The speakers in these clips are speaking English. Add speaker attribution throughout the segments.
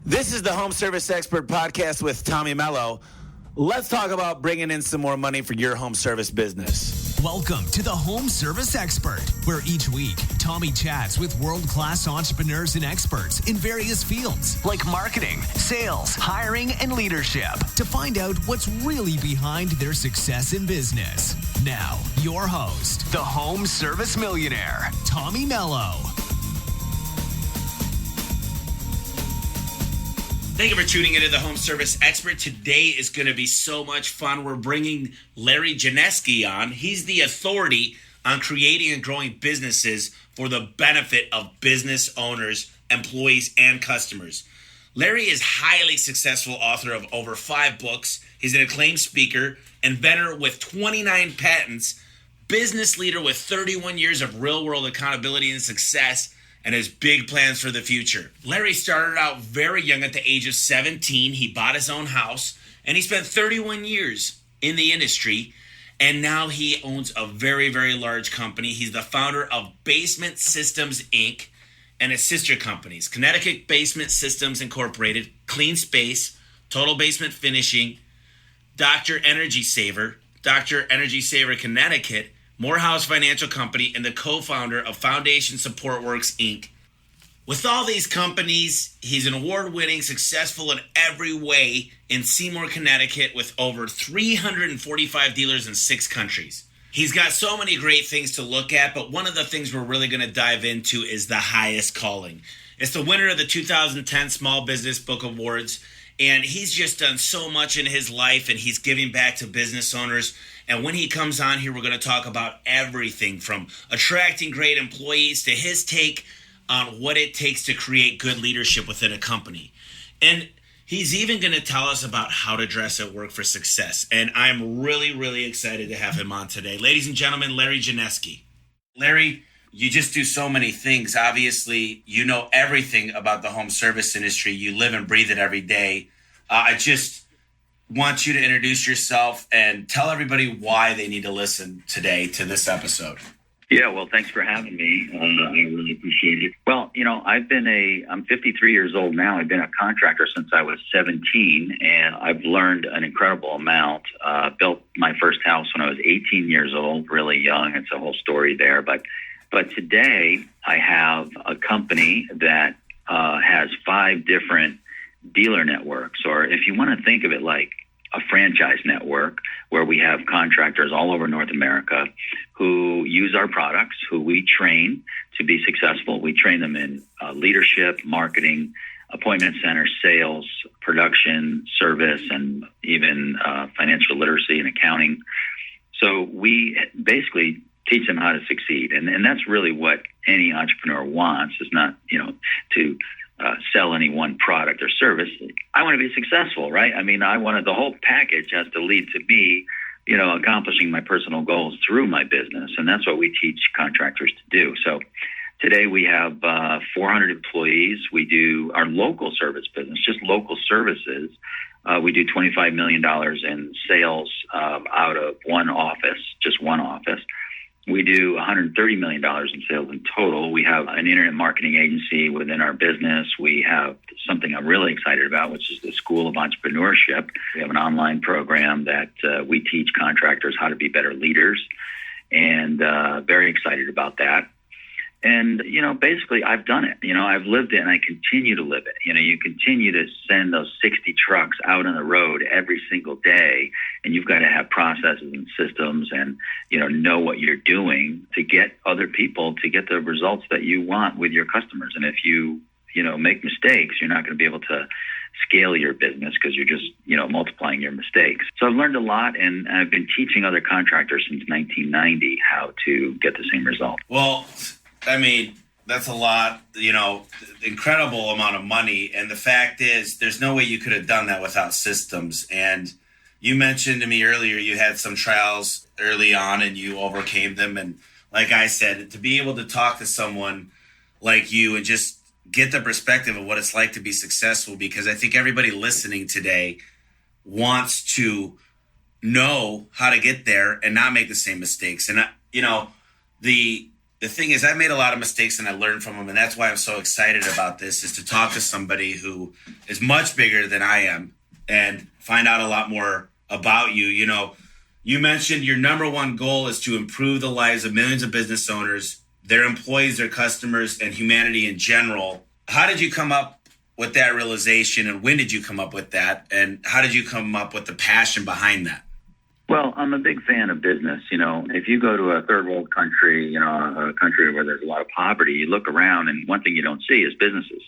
Speaker 1: This is the Home Service Expert Podcast with Tommy Mello. Let's talk about bringing in some more money for your home service business.
Speaker 2: Welcome to the Home Service Expert, where each week, Tommy chats with world-class entrepreneurs and experts in various fields like marketing, sales, hiring, and leadership to find out what's really behind their success in business. Now, your host, the Home Service Millionaire, Tommy Mello.
Speaker 1: Thank you for tuning into the Home Service Expert. Today is going to be so much fun. We're bringing Larry Janeski on. He's the authority on creating and growing businesses for the benefit of business owners, employees, and customers. Larry is highly successful author of over 5 books. He's an acclaimed speaker, inventor with 29 patents, business leader with 31 years of real-world accountability and success, and has big plans for the future. Larry started out very young at the age of 17. He bought his own house, and he spent 31 years in the industry, and now he owns a very, very large company. He's the founder of Basement Systems, Inc., and its sister companies, Connecticut Basement Systems Incorporated, Clean Space, Total Basement Finishing, Dr. Energy Saver Connecticut, Morehouse Financial Company, and the co-founder of Foundation Support Works, Inc. With all these companies, he's an award-winning, successful in every way in Seymour, Connecticut, with over 345 dealers in 6 countries. He's got so many great things to look at, but one of the things we're really going to dive into is the highest calling. It's the winner of the 2010 Small Business Book Awards, and he's just done so much in his life, and he's giving back to business owners. And when he comes on here, we're going to talk about everything from attracting great employees to his take on what it takes to create good leadership within a company. And he's even going to tell us about how to dress at work for success. And I'm really, really excited to have him on today. Ladies and gentlemen, Larry Janeski. Larry, you just do so many things. Obviously, you know everything about the home service industry. You live and breathe it every day. I just want you to introduce yourself and tell everybody why they need to listen today to this episode.
Speaker 3: Yeah, well, thanks for having me. I really appreciate it. Well, I'm 53 years old now. I've been a contractor since I was 17, and I've learned an incredible amount. Built my first house when I was 18 years old, really young. It's a whole story there. But today I have a company that has 5 different dealer networks, or if you want to think of it like a franchise network where we have contractors all over North America who use our products, who we train to be successful. We train them in leadership, marketing, appointment center, sales, production, service, and even financial literacy and accounting. So we basically teach them how to succeed. And that's really what any entrepreneur wants, is not, to sell any one product or service. I want to be successful, right? I mean, the whole package has to lead to me, accomplishing my personal goals through my business. And that's what we teach contractors to do. So today we have 400 employees. We do our local service business, just local services. We do $25 million in sales out of one office, just one office. We do $130 million in sales in total. We have an internet marketing agency within our business. We have something I'm really excited about, which is the School of Entrepreneurship. We have an online program that we teach contractors how to be better leaders, and very excited about that. And, basically I've done it. I've lived it and I continue to live it. You continue to send those 60 trucks out on the road every single day, and you've got to have processes and systems and, know what you're doing to get other people to get the results that you want with your customers. And if you make mistakes, you're not going to be able to scale your business because you're just, multiplying your mistakes. So I've learned a lot, and I've been teaching other contractors since 1990 how to get the same result.
Speaker 1: Well, I mean, that's a lot, incredible amount of money. And the fact is, there's no way you could have done that without systems. And you mentioned to me earlier, you had some trials early on and you overcame them. And like I said, to be able to talk to someone like you and just get the perspective of what it's like to be successful, because I think everybody listening today wants to know how to get there and not make the same mistakes. And, the thing is, I made a lot of mistakes and I learned from them. And that's why I'm so excited about this, is to talk to somebody who is much bigger than I am and find out a lot more about you. You know, you mentioned your number one goal is to improve the lives of millions of business owners, their employees, their customers, and humanity in general. How did you come up with that realization, and when did you come up with that, and how did you come up with the passion behind that?
Speaker 3: Well, I'm a big fan of business. You know, if you go to a third world country, you know, a country where there's a lot of poverty, you look around and one thing you don't see is businesses,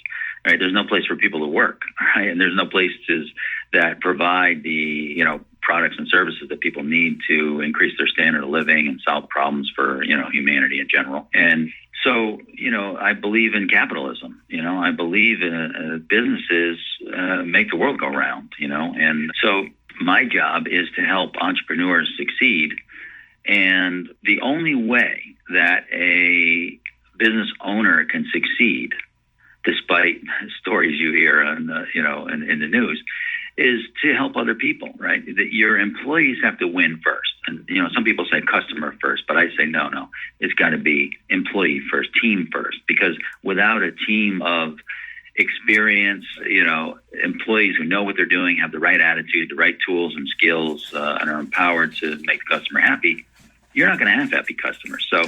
Speaker 3: right? There's no place for people to work, right? And there's no places that provide the, you know, products and services that people need to increase their standard of living and solve problems for, you know, humanity in general. And so, you know, I believe in capitalism. You know, I believe in businesses make the world go round, you know, and so my job is to help entrepreneurs succeed. And the only way that a business owner can succeed, despite stories you hear on, you know, in the news, is to help other people, right? That your employees have to win first. And, you know, some people say customer first, but I say, no, it's got to be employee first, team first, because without a team of experience, you know, employees who know what they're doing, have the right attitude, the right tools and skills, and are empowered to make the customer happy, you're not going to have happy customers. So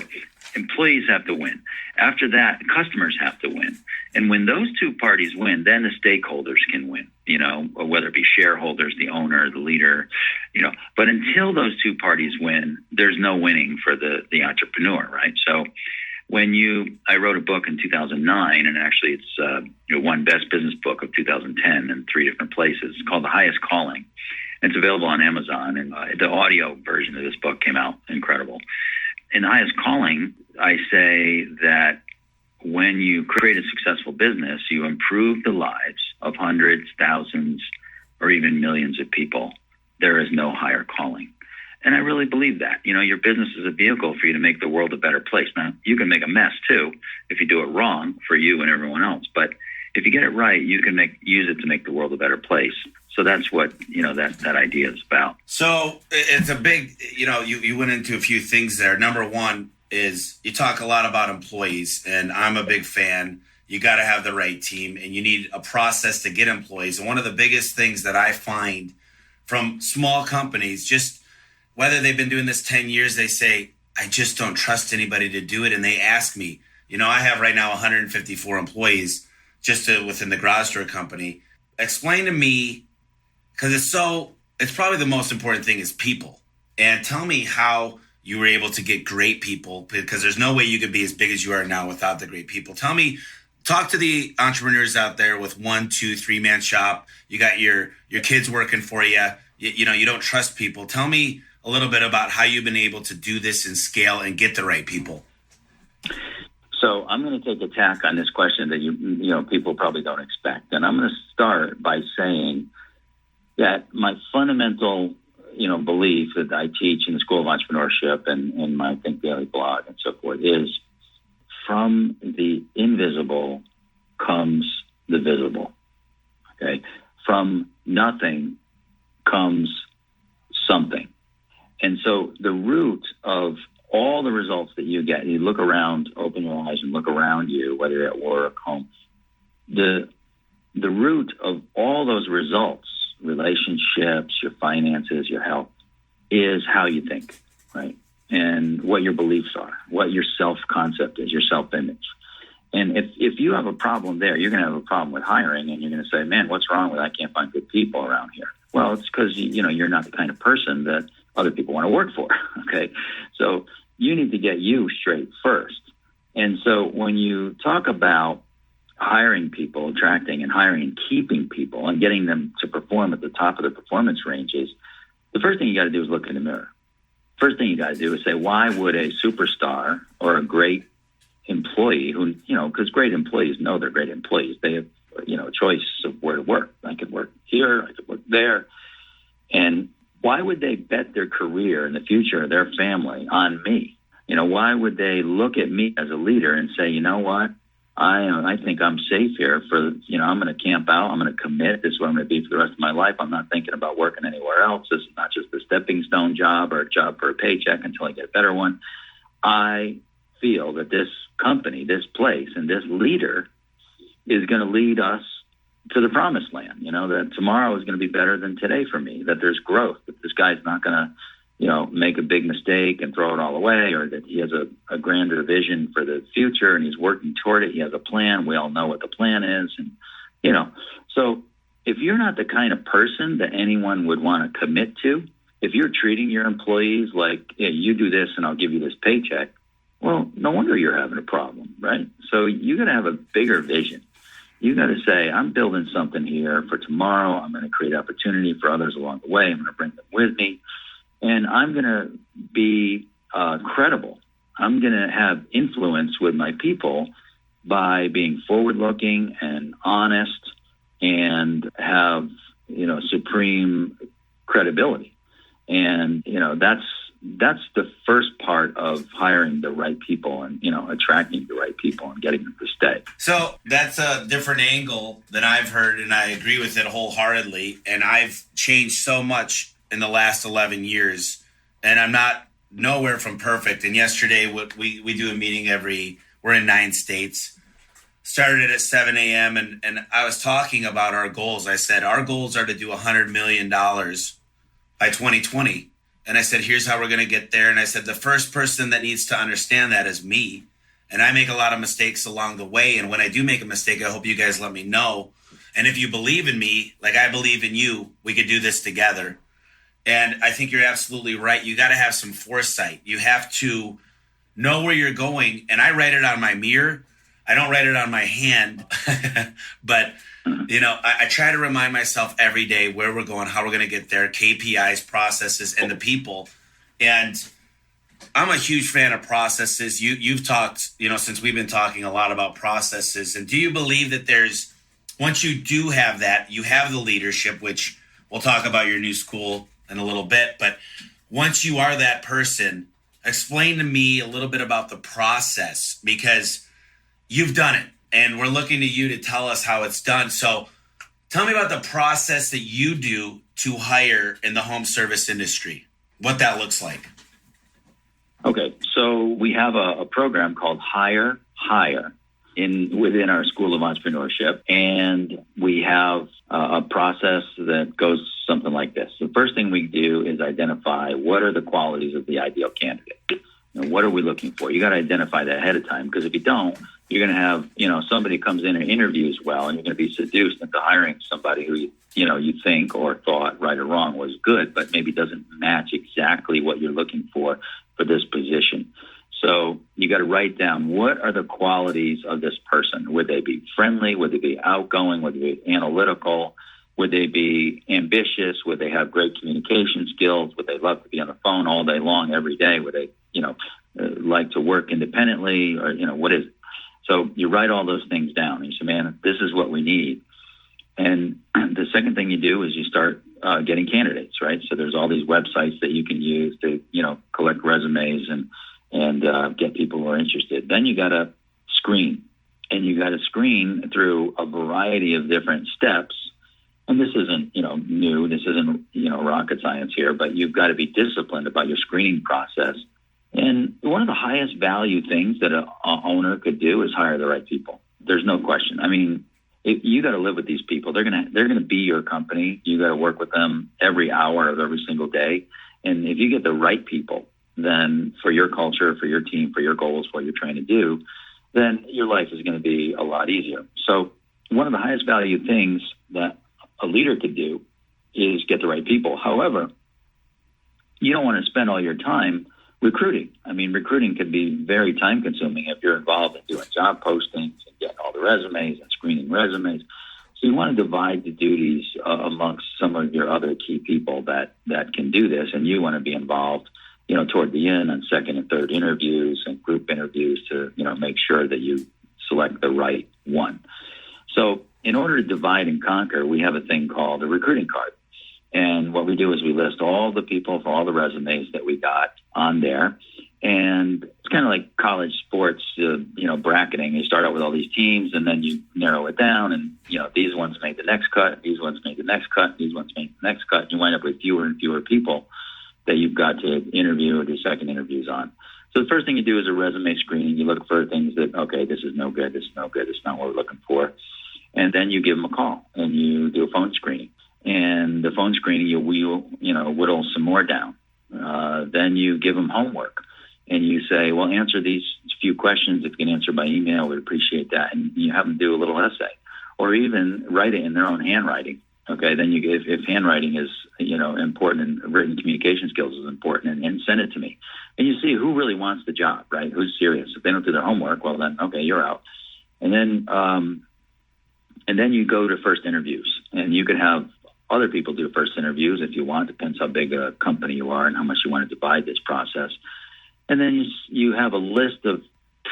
Speaker 3: employees have to win. After that, customers have to win. And when those two parties win, then the stakeholders can win, you know, whether it be shareholders, the owner, the leader, you know. But until those two parties win, there's no winning for the entrepreneur, right? So I wrote a book in 2009, and actually it's won Best Business Book of 2010 in 3 different places. It's called The Highest Calling. And it's available on Amazon, and the audio version of this book came out incredible. In The Highest Calling, I say that when you create a successful business, you improve the lives of hundreds, thousands, or even millions of people. There is no higher calling. And I really believe that. You know, your business is a vehicle for you to make the world a better place. Now, you can make a mess too if you do it wrong for you and everyone else. But if you get it right, you can use it to make the world a better place. So that's what, you know, that idea is about.
Speaker 1: So it's a big, you know, you went into a few things there. Number one is you talk a lot about employees, and I'm a big fan. You got to have the right team, and you need a process to get employees. And one of the biggest things that I find from small companies, just whether they've been doing this 10 years, they say, I just don't trust anybody to do it. And they ask me, you know, I have right now 154 employees just within the garage door company. Explain to me, because it's probably the most important thing is people. And tell me how you were able to get great people, because there's no way you could be as big as you are now without the great people. Talk to the entrepreneurs out there with 1, 2, 3-man shop. You got your kids working for you. You know, you don't trust people. Tell me a little bit about how you've been able to do this and scale and get the right people.
Speaker 3: So I'm going to take a tack on this question that you know people probably don't expect, and I'm going to start by saying that my fundamental, you know, belief that I teach in the School of Entrepreneurship and in my Think Daily blog and so forth is, from the invisible comes the visible. Okay, from nothing comes something. And so the root of all the results that you get, you look around, open your eyes and look around you, whether you're at work, home, the root of all those results, relationships, your finances, your health, is how you think, right? And what your beliefs are, what your self-concept is, your self-image. And if you have a problem there, you're going to have a problem with hiring, and you're going to say, man, what's wrong with it? I can't find good people around here. Well, it's because, you know, you're not the kind of person that other people want to work for, okay? So you need to get you straight first. And so when you talk about hiring people, attracting and hiring and keeping people and getting them to perform at the top of their performance ranges, the first thing you got to do is look in the mirror. First thing you got to do is say, why would a superstar or a great employee who, you know, because great employees know they're great employees. They have, you know, a choice of where to work. I could work here, I could work there. And why would they bet their career and the future of their family on me? You know, why would they look at me as a leader and say, you know what, I think I'm safe here for, you know, I'm going to camp out. I'm going to commit. This is what I'm going to be for the rest of my life. I'm not thinking about working anywhere else. This is not just a stepping stone job or a job for a paycheck until I get a better one. I feel that this company, this place, and this leader is going to lead us to the promised land, that tomorrow is going to be better than today for me, that there's growth, that this guy's not going to, make a big mistake and throw it all away, or that he has a grander vision for the future and he's working toward it. He has a plan. We all know what the plan is. And, so if you're not the kind of person that anyone would want to commit to, if you're treating your employees like, yeah, you do this and I'll give you this paycheck, well, no wonder you're having a problem, right? So you got to have a bigger vision. You got to say, I'm building something here for tomorrow. I'm going to create opportunity for others along the way. I'm going to bring them with me. And I'm going to be credible. I'm going to have influence with my people by being forward-looking and honest and have, supreme credibility. And, that's the first part of hiring the right people and, attracting the right people and getting them to stay.
Speaker 1: So that's a different angle than I've heard, and I agree with it wholeheartedly. And I've changed so much in the last 11 years, and I'm not nowhere from perfect. And yesterday, we do a meeting we're in 9 states, started at 7 a.m. And I was talking about our goals. I said, our goals are to do $100 million by 2020. And I said, here's how we're going to get there. And I said, the first person that needs to understand that is me. And I make a lot of mistakes along the way. And when I do make a mistake, I hope you guys let me know. And if you believe in me, like I believe in you, we could do this together. And I think you're absolutely right. You got to have some foresight. You have to know where you're going. And I write it on my mirror. I don't write it on my hand. But, I try to remind myself every day where we're going, how we're going to get there, KPIs, processes, and the people. And I'm a huge fan of processes. You've talked, since we've been talking a lot about processes. And do you believe that once you do have that, you have the leadership, which we'll talk about your new school in a little bit. But once you are that person, explain to me a little bit about the process, because you've done it and we're looking to you to tell us how it's done. So tell me about the process that you do to hire in the home service industry, what that looks like.
Speaker 3: Okay, so we have a program called Hire within our School of Entrepreneurship, and we have a process that goes something like this. The first thing we do is identify what are the qualities of the ideal candidate. What are we looking for? You got to identify that ahead of time, because if you don't, you're going to have, somebody comes in and interviews well, and you're going to be seduced into hiring somebody who, you think or thought, right or wrong, was good, but maybe doesn't match exactly what you're looking for this position. So you got to write down, what are the qualities of this person? Would they be friendly? Would they be outgoing? Would they be analytical? Would they be ambitious? Would they have great communication skills? Would they love to be on the phone all day long, every day? Would they, like to work independently, or, what is it? So you write all those things down and you say, man, this is what we need. And the second thing you do is you start getting candidates, right? So there's all these websites that you can use to, collect resumes and get people who are interested. Then you got to screen, and you got to screen through a variety of different steps. And this isn't, new. This isn't, rocket science here, but you've got to be disciplined about your screening process. And one of the highest value things that an owner could do is hire the right people. There's no question. I mean, you got to live with these people. They're gonna be your company. You got to work with them every hour of every single day. And if you get the right people, then for your culture, for your team, for your goals, what you're trying to do, then your life is going to be a lot easier. So one of the highest value things that a leader could do is get the right people. However, you don't want to spend all your time recruiting. I mean, recruiting could be very time consuming if you're involved in doing job postings and getting all the resumes and screening resumes. So you want to divide the duties amongst some of your other key people that can do this. And you want to be involved, toward the end on second and third interviews and group interviews to, make sure that you select the right one. So in order to divide and conquer, we have a thing called a recruiting card. And what we do is we list all the people for all the resumes that we got on there. And it's kind of like college sports, bracketing. You start out with all these teams, and then you narrow it down. And, these ones made the next cut, these ones made the next cut, these ones made the next cut. You wind up with fewer and fewer people that you've got to interview or do second interviews on. So the first thing you do is a resume screening. You look for things that, okay, this is no good, this is no good, this is not what we're looking for. And then you give them a call and you do a phone screening. And the phone screening, you whittle some more down. Then you give them homework. And you say, well, answer these few questions. If you can answer by email, we'd appreciate that. And you have them do a little essay. Or even write it in their own handwriting. Okay, then you if handwriting is important and written communication skills is important, and send it to me. And you see who really wants the job, right? Who's serious? If they don't do their homework, well then okay, you're out. And then you go to first interviews, and you can have other people do first interviews if you want. Depends how big a company you are and how much you want to divide this process. And then you have a list of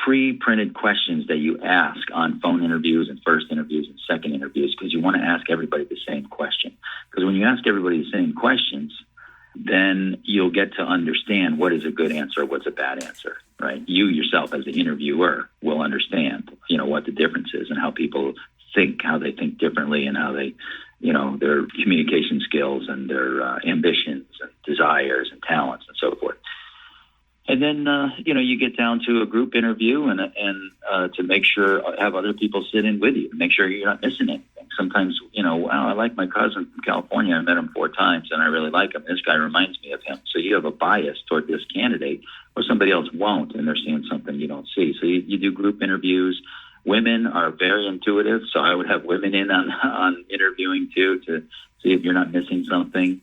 Speaker 3: pre-printed questions that you ask on phone interviews and first interviews and second interviews, because you want to ask everybody the same question. Because when you ask everybody the same questions, then you'll get to understand what is a good answer, what's a bad answer, right? You yourself as the interviewer will understand, what the difference is and how people think, how they think differently, and how they, their communication skills and their ambitions and desires and talents and so forth. And then, you get down to a group interview and to make sure, have other people sit in with you, make sure you're not missing anything. Sometimes, wow, I like my cousin from California. I met him 4 times and I really like him. This guy reminds me of him. So you have a bias toward this candidate or somebody else won't, and they're seeing something you don't see. So you do group interviews. Women are very intuitive. So I would have women in on interviewing too, to see if you're not missing something.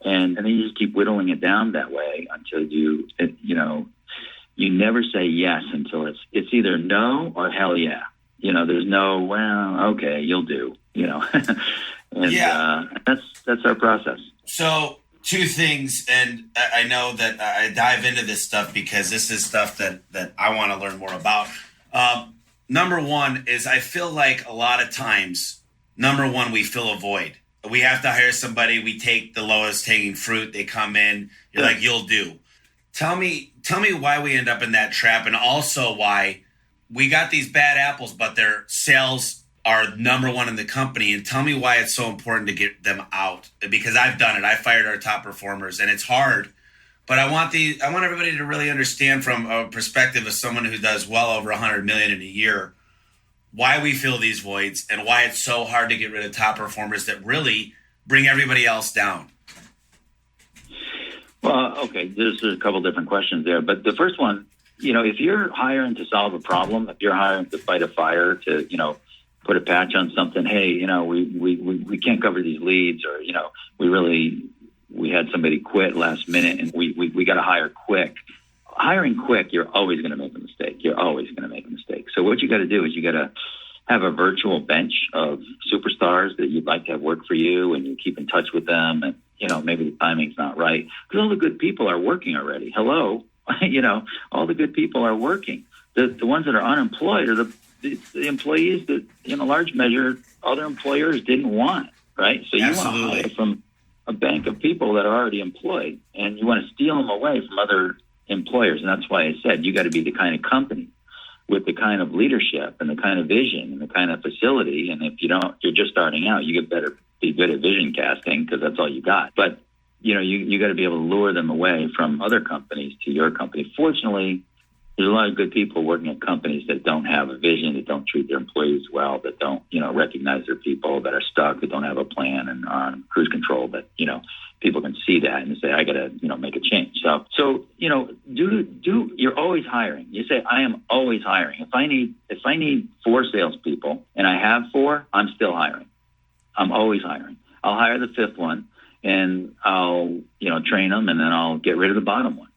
Speaker 3: And then you just keep whittling it down that way until you never say yes until it's either no or hell yeah. There's no, well, okay, you'll do, and that's our process.
Speaker 1: So 2 things, and I know that I dive into this stuff because this is stuff that I want to learn more about. Number 1 is I feel like a lot of times, we fill a void. We have to hire somebody. We take the lowest hanging fruit. They come in. You're like, you'll do. Tell me why we end up in that trap, and also why we got these bad apples, but their sales are number 1 in the company. And tell me why it's so important to get them out, because I've done it. I fired our top performers, and it's hard. But I want everybody to really understand from a perspective of someone who does well over $100 million in a year, why we fill these voids and why it's so hard to get rid of top performers that really bring everybody else down.
Speaker 3: Well, okay, there's a couple different questions there. But the first one, if you're hiring to solve a problem, if you're hiring to fight a fire, to, put a patch on something, hey, we can't cover these leads, or, we had somebody quit last minute and we got to hire quick. Hiring quick, you're always going to make a mistake. So what you got to do is you got to have a virtual bench of superstars that you'd like to have work for you, and you keep in touch with them. And, maybe the timing's not right because all the good people are working already. Hello. All the good people are working. The ones that are unemployed are the employees that, in a large measure, other employers didn't want, right? So you want to hire from a bank of people that are already employed, and you want to steal them away from other employers. And that's why I said you got to be the kind of company with the kind of leadership and the kind of vision and the kind of facility. And if you're just starting out, you better be good at vision casting because that's all you got. But, you got to be able to lure them away from other companies to your company. Fortunately, there's a lot of good people working at companies that don't have a vision, that don't treat their employees well, that don't, recognize their people, that are stuck, that don't have a plan and are on cruise control, that, people can see that and say, I got to, make a change. So, you're always hiring. You say, I am always hiring. If I need 4 salespeople and I have 4, I'm still hiring. I'm always hiring. I'll hire the 5th one and I'll, train them, and then I'll get rid of the bottom one.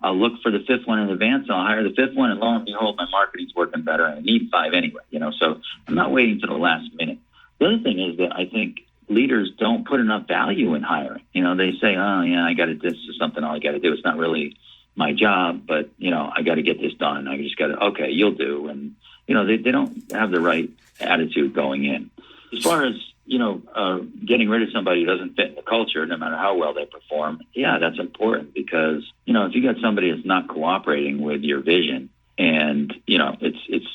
Speaker 3: I'll look for the 5th one in advance. I'll hire the 5th one, and lo and behold, my marketing's working better. And I need 5 anyway, So I'm not waiting to the last minute. The other thing is that I think leaders don't put enough value in hiring. They say, oh yeah, this is something I got to do. It's not really my job, but I got to get this done. I just got to, okay, you'll do. And, they don't have the right attitude going in. As far as, getting rid of somebody who doesn't fit in the culture, no matter how well they perform, yeah, that's important because, if you got somebody that's not cooperating with your vision and, it's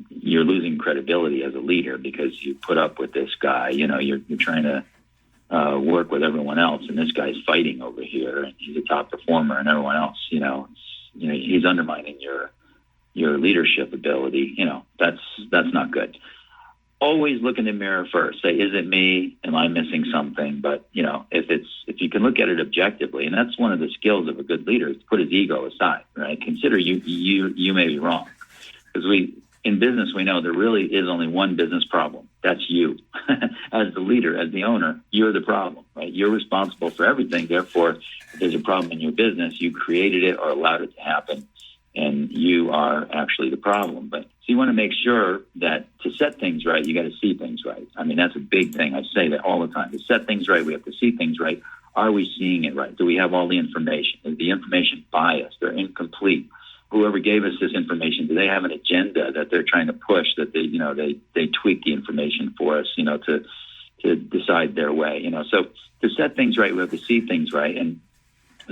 Speaker 3: you're losing credibility as a leader because you put up with this guy, you're trying to work with everyone else, and this guy's fighting over here, and he's a top performer, and everyone else, he's undermining your leadership ability. That's not good. Always look in the mirror first. Say, is it me? Am I missing something? But if you can look at it objectively, and that's one of the skills of a good leader, is to put his ego aside, right? Consider you may be wrong, because in business we know there really is only one business problem. That's you. As the leader, as the owner, you're the problem, right? You're responsible for everything. Therefore, if there's a problem in your business, you created it or allowed it to happen, and you are actually the problem. But so you want to make sure that to set things right, you got to see things right. I mean, that's a big thing. I say that all the time. To set things right, we have to see things right. Are we seeing it right? Do we have all the information? Is the information biased or incomplete? Whoever gave us this information, do they have an agenda that they're trying to push, that they tweak the information for us, to decide their way, So to set things right, we have to see things right, and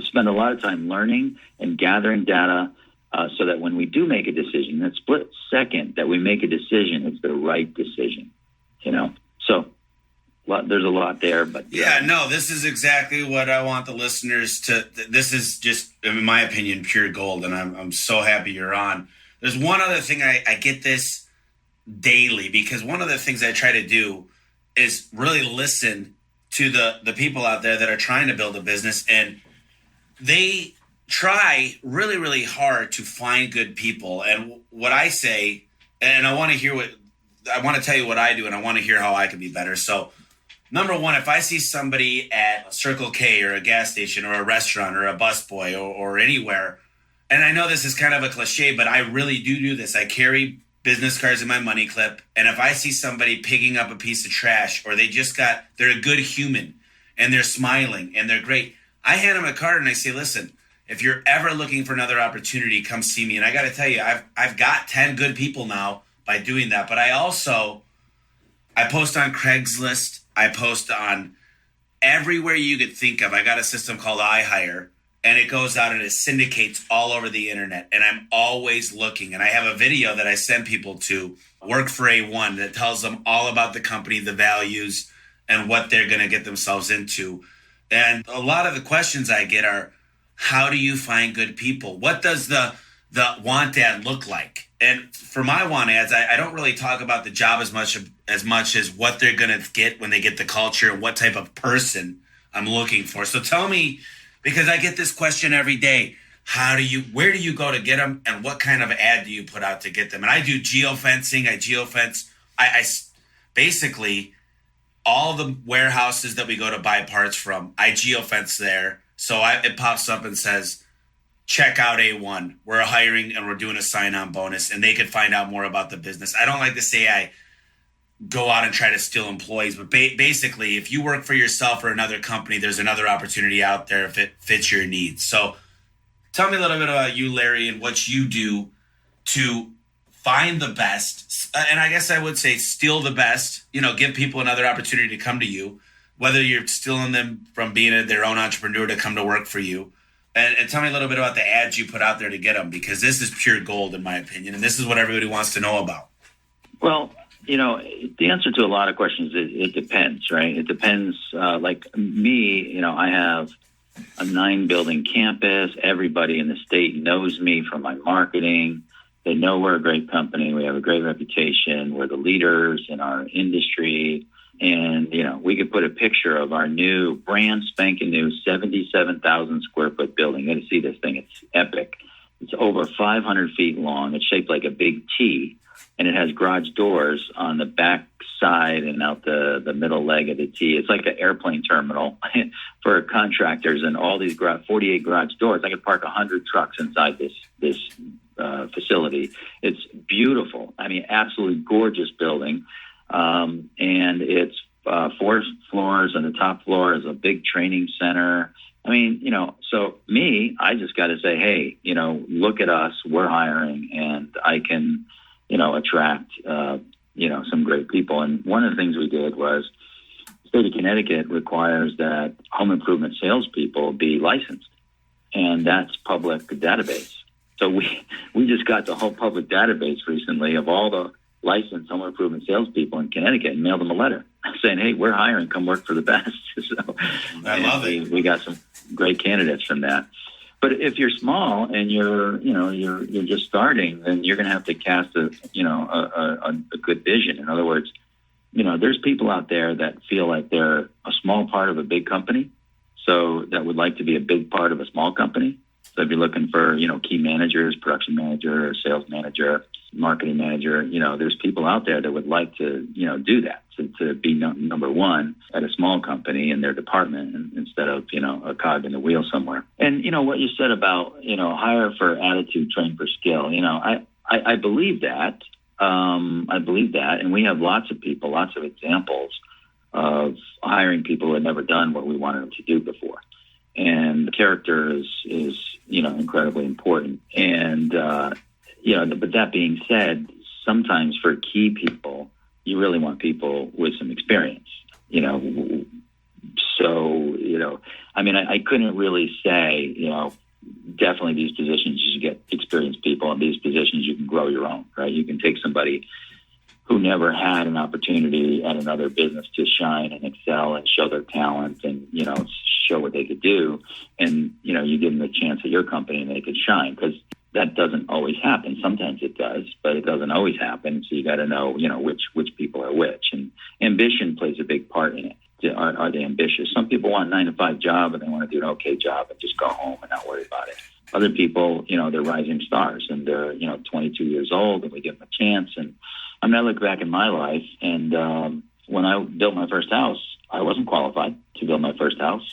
Speaker 3: spend a lot of time learning and gathering data, so that when we do make a decision, that split second that we make a decision, it's the right decision, So there's a lot there, but
Speaker 1: this is exactly what I want the listeners to. This is just, in my opinion, pure gold, and I'm so happy you're on. There's one other thing I get this daily, because one of the things I try to do is really listen to the people out there that are trying to build a business, and they try really, really hard to find good people. And what I say, and I want to tell you what I do, and I want to hear how I can be better. So, number one, if I see somebody at Circle K or a gas station or a restaurant or a busboy or anywhere, and I know this is kind of a cliche, but I really do this. I carry business cards in my money clip, and if I see somebody picking up a piece of trash, or they're a good human and they're smiling and they're great, I hand them a card and I say, listen, if you're ever looking for another opportunity, come see me. And I got to tell you, I've got 10 good people now by doing that. But I post on Craigslist. I post on everywhere you could think of. I got a system called iHire, and it goes out and it syndicates all over the internet. And I'm always looking. And I have a video that I send people to work for A1 that tells them all about the company, the values, and what they're going to get themselves into. And a lot of the questions I get are, how do you find good people? What does the want ad look like? And for my want ads, I don't really talk about the job as much as what they're going to get when they get the culture and what type of person I'm looking for. So tell me, because I get this question every day, where do you go to get them, and what kind of ad do you put out to get them? And I do geofencing. I basically all the warehouses that we go to buy parts from, I geofence there. So it pops up and says, check out A1. We're hiring and we're doing a sign-on bonus, and they could find out more about the business. I don't like to say I go out and try to steal employees, but basically, if you work for yourself or another company, there's another opportunity out there if it fits your needs. So tell me a little bit about you, Larry, and what you do to find the best. And I guess I would say steal the best, give people another opportunity to come to you, whether you're stealing them from being their own entrepreneur to come to work for you. And tell me a little bit about the ads you put out there to get them, because this is pure gold, in my opinion, and this is what everybody wants to know about.
Speaker 3: Well, the answer to a lot of questions, it depends, right? It depends. Like me, I have a 9-building campus. Everybody in the state knows me from my marketing. They know we're a great company. We have a great reputation. We're the leaders in our industry. And, we could put a picture of our new, brand spanking new 77,000 square foot building. You got to see this thing. It's epic. It's over 500 feet long. It's shaped like a big T, and it has garage doors on the back side and out the middle leg of the T. It's like an airplane terminal for contractors, and all these 48 garage doors. I could park 100 trucks inside this facility. It's beautiful. I mean, absolutely gorgeous building. And it's 4 floors, and the top floor is a big training center. I mean, so me, I just got to say, hey, look at us, we're hiring, and I can, attract, some great people. And one of the things we did was, the state of Connecticut requires that home improvement salespeople be licensed, and that's public database. So we just got the whole public database recently of all the licensed home improvement salespeople in Connecticut and mailed them a letter saying, "Hey, we're hiring. Come work for the best." So
Speaker 1: I love it.
Speaker 3: We got some great candidates from that. But if you're small and you're just starting, then you're going to have to cast a good vision. In other words, there's people out there that feel like they're a small part of a big company, so that would like to be a big part of a small company. So if you're looking for, key managers, production manager, sales manager, marketing manager, there's people out there that would like to, do that, to be number one at a small company in their department instead of, a cog in the wheel somewhere. And, what you said about, hire for attitude, train for skill, I believe that. I believe that. And we have lots of examples of hiring people who had never done what we wanted them to do before. And character is incredibly important. And, but that being said, sometimes for key people, you really want people with some experience, So, I couldn't really say, definitely these positions you should get experienced people, and these positions you can grow your own, right? You can take somebody who never had an opportunity at another business to shine and excel and show their talent and, show what they could do. And, you give them a chance at your company and they could shine, because that doesn't always happen. Sometimes it does, but it doesn't always happen. So you got to know, which people are which. And ambition plays a big part in it. Are they ambitious? Some people want a 9-to-5 job and they want to do an okay job and just go home and not worry about it. Other people, they're rising stars and they're, 22 years old, and we give them a chance. And I look back in my life, and when I built my first house, I wasn't qualified to build my first house,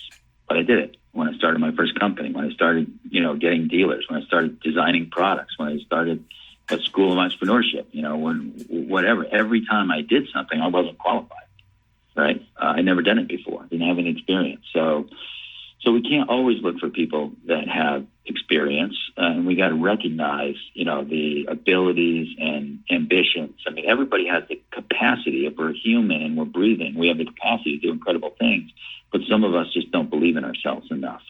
Speaker 3: but I did it. When I started my first company, when I started, getting dealers, when I started designing products, when I started a school of entrepreneurship, whatever. Every time I did something, I wasn't qualified, right? I'd never done it before, didn't have any experience. So we can't always look for people that have experience, and we got to recognize, the abilities and ambitions. Everybody has the capacity. If we're human and we're breathing, we have the capacity to do incredible things, but some of us just don't believe in ourselves enough.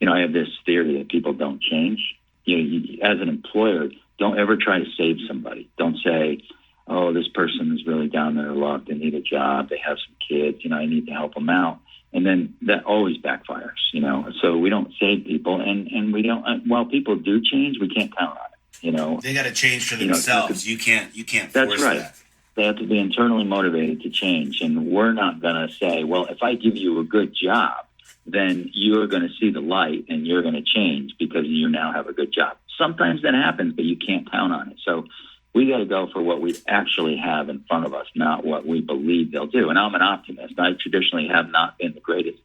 Speaker 3: I have this theory that people don't change. You, as an employer, don't ever try to save somebody. Don't say, "Oh, this person is really down their luck. They need a job. They have some kids. I need to help them out." And then that always backfires, So we don't save people, and we don't. While people do change, we can't count on it.
Speaker 1: They got to change for themselves. You can't force
Speaker 3: that's right.
Speaker 1: that.
Speaker 3: They have to be internally motivated to change, and we're not going to say, "Well, if I give you a good job, then you're going to see the light and you're going to change because you now have a good job." Sometimes that happens, but you can't count on it. So we got to go for what we actually have in front of us, not what we believe they'll do. And I'm an optimist. I traditionally have not been the greatest,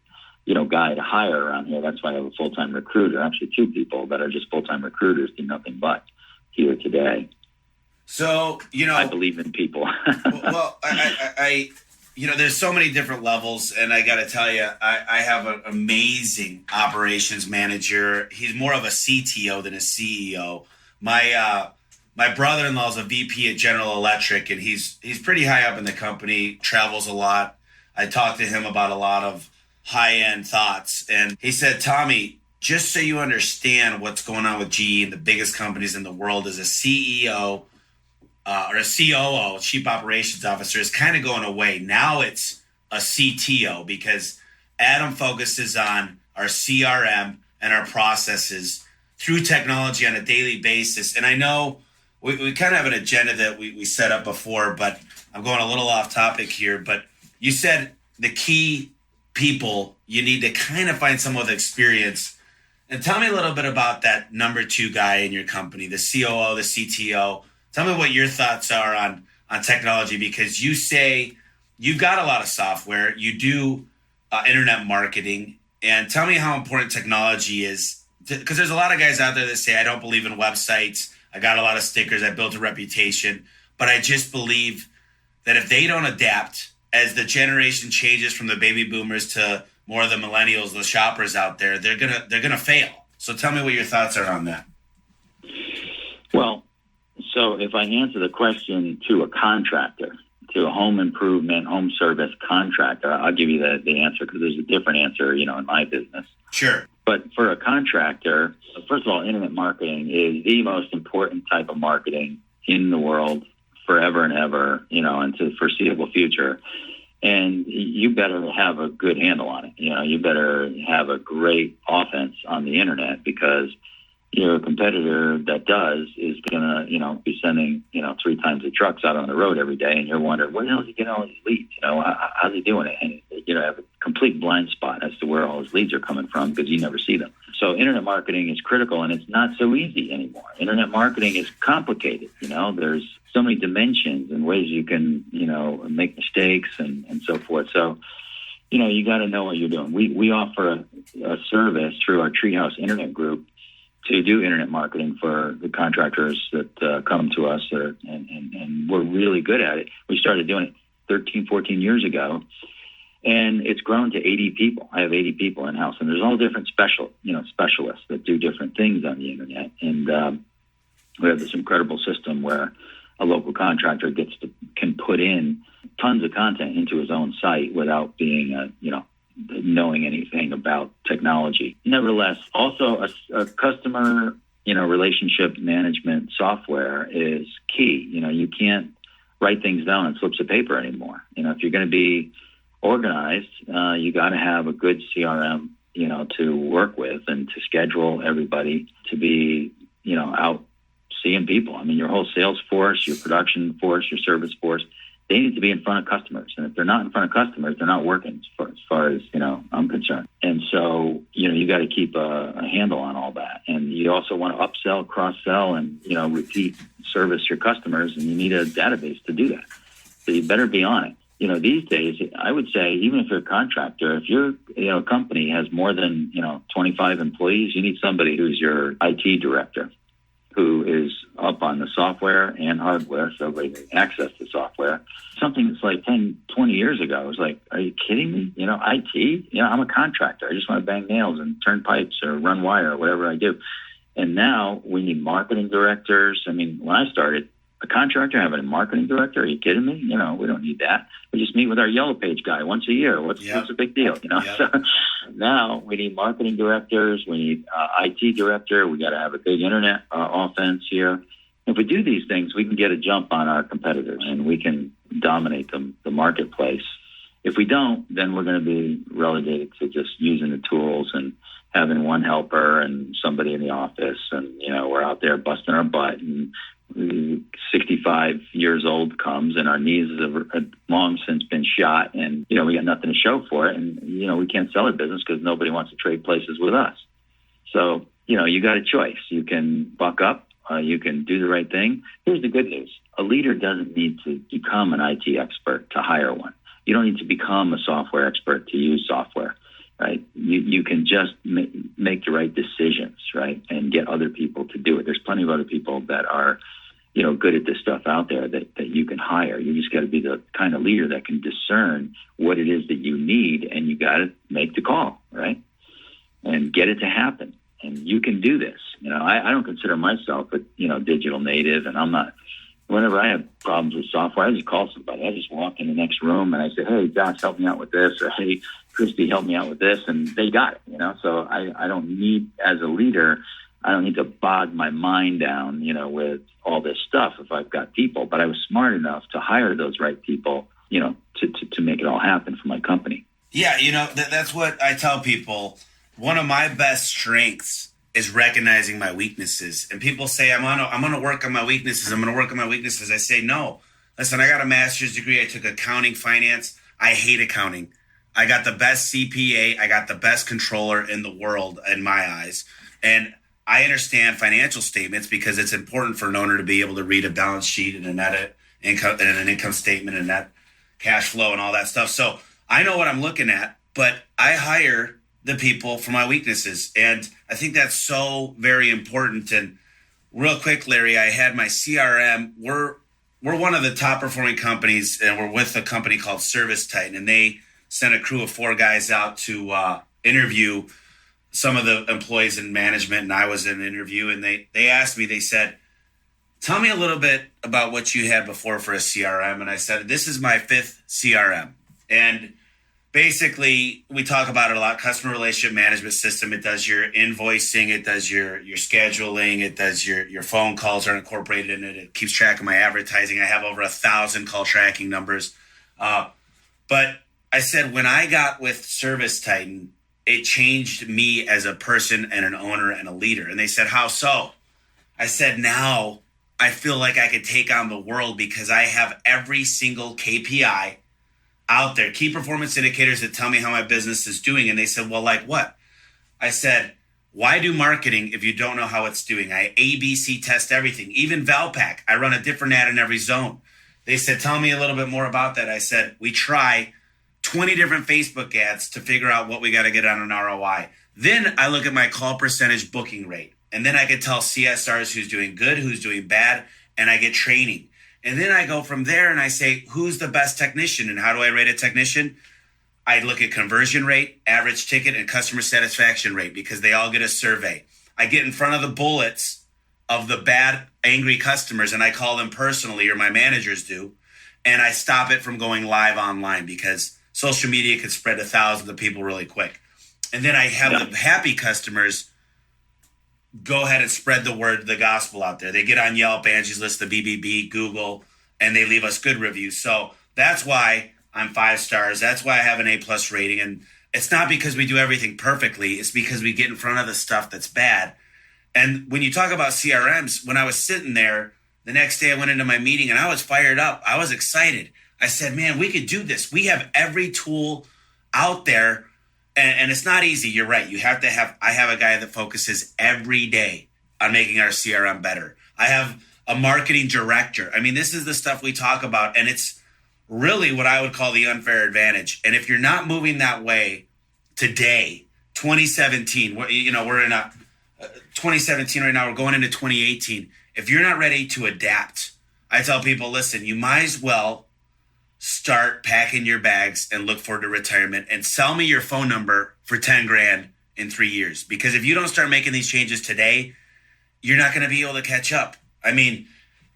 Speaker 3: guy to hire around here. That's why I have a full-time recruiter. Actually, 2 people that are just full-time recruiters, do nothing but here today.
Speaker 1: So,
Speaker 3: I believe in people.
Speaker 1: Well, I there's so many different levels, and I got to tell you, I have an amazing operations manager. He's more of a CTO than a CEO. My brother-in-law is a VP at General Electric, and he's pretty high up in the company, travels a lot. I talked to him about a lot of high-end thoughts, and he said, "Tommy, just so you understand what's going on with GE and the biggest companies in the world, as a CEO or a COO, Chief Operations Officer, is kind of going away. Now it's a CTO, because Adam focuses on our CRM and our processes through technology on a daily basis." And I know we kind of have an agenda that we set up before, but I'm going a little off topic here. But you said the key people, you need to kind of find someone with experience. And tell me a little bit about that number 2 guy in your company, the COO, the CTO. Tell me what your thoughts are on technology, because you say you've got a lot of software, you do internet marketing, and tell me how important technology is. Because there's a lot of guys out there that say, "I don't believe in websites. I got a lot of stickers. I built a reputation, but I just believe that if they don't adapt as the generation changes from the baby boomers to more of the millennials, the shoppers out there, they're gonna fail." So tell me what your thoughts are on that.
Speaker 3: Well, so if I answer the question to a contractor, to a home improvement, home service contractor, I'll give you the answer, because there's a different answer, in my business.
Speaker 1: Sure.
Speaker 3: But for a contractor, first of all, internet marketing is the most important type of marketing in the world forever and ever, into the foreseeable future. And you better have a good handle on it. You better have a great offense on the internet, because your competitor that does is going to, be sending, 3 times the trucks out on the road every day. And you're wondering, where the hell is he getting all these leads? How's he doing it? And, have a complete blind spot as to where all his leads are coming from, because you never see them. So internet marketing is critical, and it's not so easy anymore. Internet marketing is complicated. There's so many dimensions and ways you can, make mistakes and so forth. So, you got to know what you're doing. We offer a service through our Treehouse Internet Group to do internet marketing for the contractors that come to us, and we're really good at it. We started doing it 13, 14 years ago, and it's grown to 80 people. I have 80 people in-house, and there's all different specialists that do different things on the internet. And we have this incredible system where a local contractor can put in tons of content into his own site without being knowing anything about technology. Nevertheless, also a customer, relationship management software is key. You can't write things down on slips of paper anymore. If you're going to be organized, you got to have a good CRM, to work with and to schedule everybody to be, out seeing people. I mean, your whole sales force, your production force, your service force, they need to be in front of customers. And if they're not in front of customers, they're not working as far as, I'm concerned. And so, you got to keep a handle on all that. And you also want to upsell, cross-sell, and, repeat service your customers. And you need a database to do that. So you better be on it. These days, I would say, even if you're a contractor, if your company has more than, 25 employees, you need somebody who's your IT director, who is up on the software and hardware, so they can access the software. Something that's like 10, 20 years ago, it was like, are you kidding me? IT? I'm a contractor. I just want to bang nails and turn pipes or run wire or whatever I do. And now we need marketing directors. I mean, when I started, a contractor having a marketing director, are you kidding me? We don't need that. We just meet with our Yellow Page guy once a year. What's the big deal? So now we need marketing directors. We need IT director. We got to have a big internet offense here. If we do these things, we can get a jump on our competitors and we can dominate the marketplace. If we don't, then we're going to be relegated to just using the tools and having one helper and somebody in the office. And, we're out there busting our butt, and 65 years old comes and our knees have long since been shot, and, we got nothing to show for it. And, we can't sell our business because nobody wants to trade places with us. So, you got a choice. You can buck up. You can do the right thing. Here's the good news. A leader doesn't need to become an IT expert to hire one. You don't need to become a software expert to use software, right? You can just make the right decisions, right, and get other people to do it. There's plenty of other people that are, good at this stuff out there that you can hire. You just got to be the kind of leader that can discern what it is that you need, and you got to make the call, right, and get it to happen. And you can do this. I don't consider myself a, digital native, and I'm not. Whenever I have problems with software, I just call somebody. I just walk in the next room and I say, hey, Josh, help me out with this, or hey, Christy, help me out with this, and they got it, So I don't need, as a leader, I don't need to bog my mind down, with all this stuff if I've got people. But I was smart enough to hire those right people, to make it all happen for my company.
Speaker 1: Yeah, that's what I tell people. One of my best strengths is recognizing my weaknesses. And people say, I'm gonna work on my weaknesses. I'm gonna work on my weaknesses. I say, no. Listen, I got a master's degree. I took accounting, finance. I hate accounting. I got the best CPA. I got the best controller in the world in my eyes. And I understand financial statements because it's important for an owner to be able to read a balance sheet and a net income and an income statement and net cash flow and all that stuff. So I know what I'm looking at, but I hire the people for my weaknesses. And I think that's so very important. And real quick, Larry, I had my CRM. We're one of the top performing companies, and we're with a company called Service Titan, and they sent a crew of 4 guys out to interview some of the employees in management. And I was in an interview, and they asked me, they said, tell me a little bit about what you had before for a CRM. And I said, this is my 5th CRM. And basically, we talk about it a lot. Customer relationship management system. It does your invoicing. It does your scheduling. It does your phone calls are incorporated in it. It keeps track of my advertising. I have over 1,000 call tracking numbers. But I said, when I got with Service Titan, it changed me as a person and an owner and a leader. And they said, how so? I said, now I feel like I could take on the world because I have every single KPI out there, key performance indicators that tell me how my business is doing. And they said, well, like what? I said, why do marketing if you don't know how it's doing? I ABC test everything, even Valpak. I run a different ad in every zone. They said, tell me a little bit more about that. I said, we try 20 different Facebook ads to figure out what we got to get on an ROI. Then I look at my call percentage booking rate. And then I could tell CSRs who's doing good, who's doing bad, and I get training. And then I go from there and I say, who's the best technician? And how do I rate a technician? I look at conversion rate, average ticket, and customer satisfaction rate because they all get a survey. I get in front of the bullets of the bad, angry customers, and I call them personally, or my managers do, and I stop it from going live online because social media could spread to thousands of people really quick. And then I have the happy customers go ahead and spread the word, the gospel out there. They get on Yelp, Angie's List, the BBB, Google, and they leave us good reviews. So that's why I'm 5 stars. That's why I have an A+ rating. And it's not because we do everything perfectly. It's because we get in front of the stuff that's bad. And when you talk about CRMs, when I was sitting there, the next day I went into my meeting and I was fired up. I was excited. I said, man, we could do this. We have every tool out there. And it's not easy. You're right. I have a guy that focuses every day on making our CRM better. I have a marketing director. I mean, this is the stuff we talk about, and it's really what I would call the unfair advantage. And if you're not moving that way today, 2017, we're in a 2017 right now. We're going into 2018. If you're not ready to adapt, I tell people, listen, you might as well start packing your bags and look forward to retirement and sell me your phone number for 10 grand in 3 years. Because if you don't start making these changes today, you're not going to be able to catch up. I mean,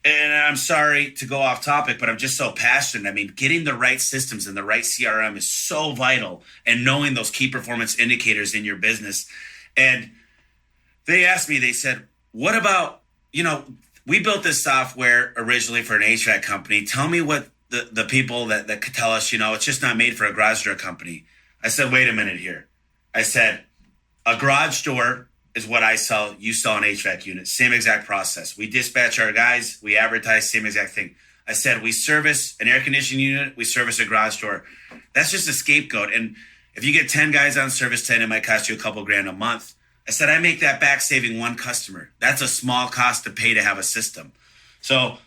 Speaker 1: and I'm sorry to go off topic, but I'm just so passionate. I mean, getting the right systems and the right CRM is so vital, and knowing those key performance indicators in your business. And they asked me, they said, what about, we built this software originally for an HVAC company. Tell me what the people that could tell us, it's just not made for a garage door company. I said, wait a minute here. I said, a garage door is what I sell. You sell an HVAC unit. Same exact process. We dispatch our guys. We advertise, same exact thing. I said, we service an air conditioning unit. We service a garage door. That's just a scapegoat. And if you get 10 guys on service 10, it might cost you a couple grand a month. I said, I make that back saving one customer. That's a small cost to pay to have a system. So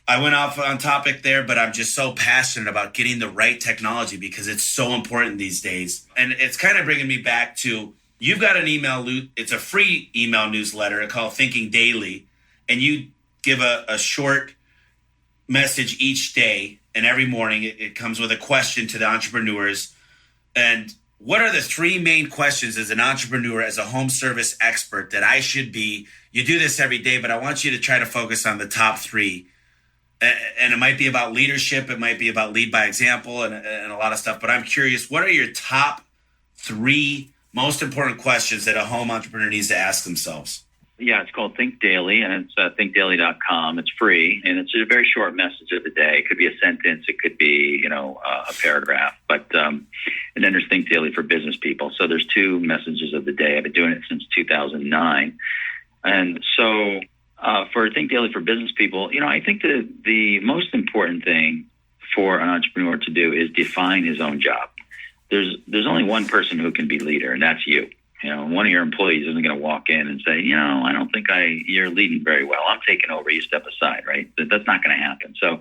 Speaker 1: I went off on topic there, but I'm just so passionate about getting the right technology because it's so important these days. And it's kind of bringing me back to, you've got an email, it's a free email newsletter called Thinking Daily, and you give a short message each day, and every morning it comes with a question to the entrepreneurs. And what are the 3 main questions as an entrepreneur, as a home service expert that I should be? You do this every day, but I want you to try to focus on the top 3. And it might be about leadership. It might be about lead by example and a lot of stuff. But I'm curious, what are your top 3 most important questions that a home entrepreneur needs to ask themselves?
Speaker 3: Yeah, it's called Think Daily, and it's thinkdaily.com. It's free, and it's a very short message of the day. It could be a sentence. It could be, a paragraph. But and then there's Think Daily for business people. So there's 2 messages of the day. I've been doing it since 2009. And so for Think Daily for business people, I think that the most important thing for an entrepreneur to do is define his own job. There's only one person who can be leader, and that's you. One of your employees isn't going to walk in and say, I don't think you're leading very well. I'm taking over. You step aside, right? That's not going to happen. So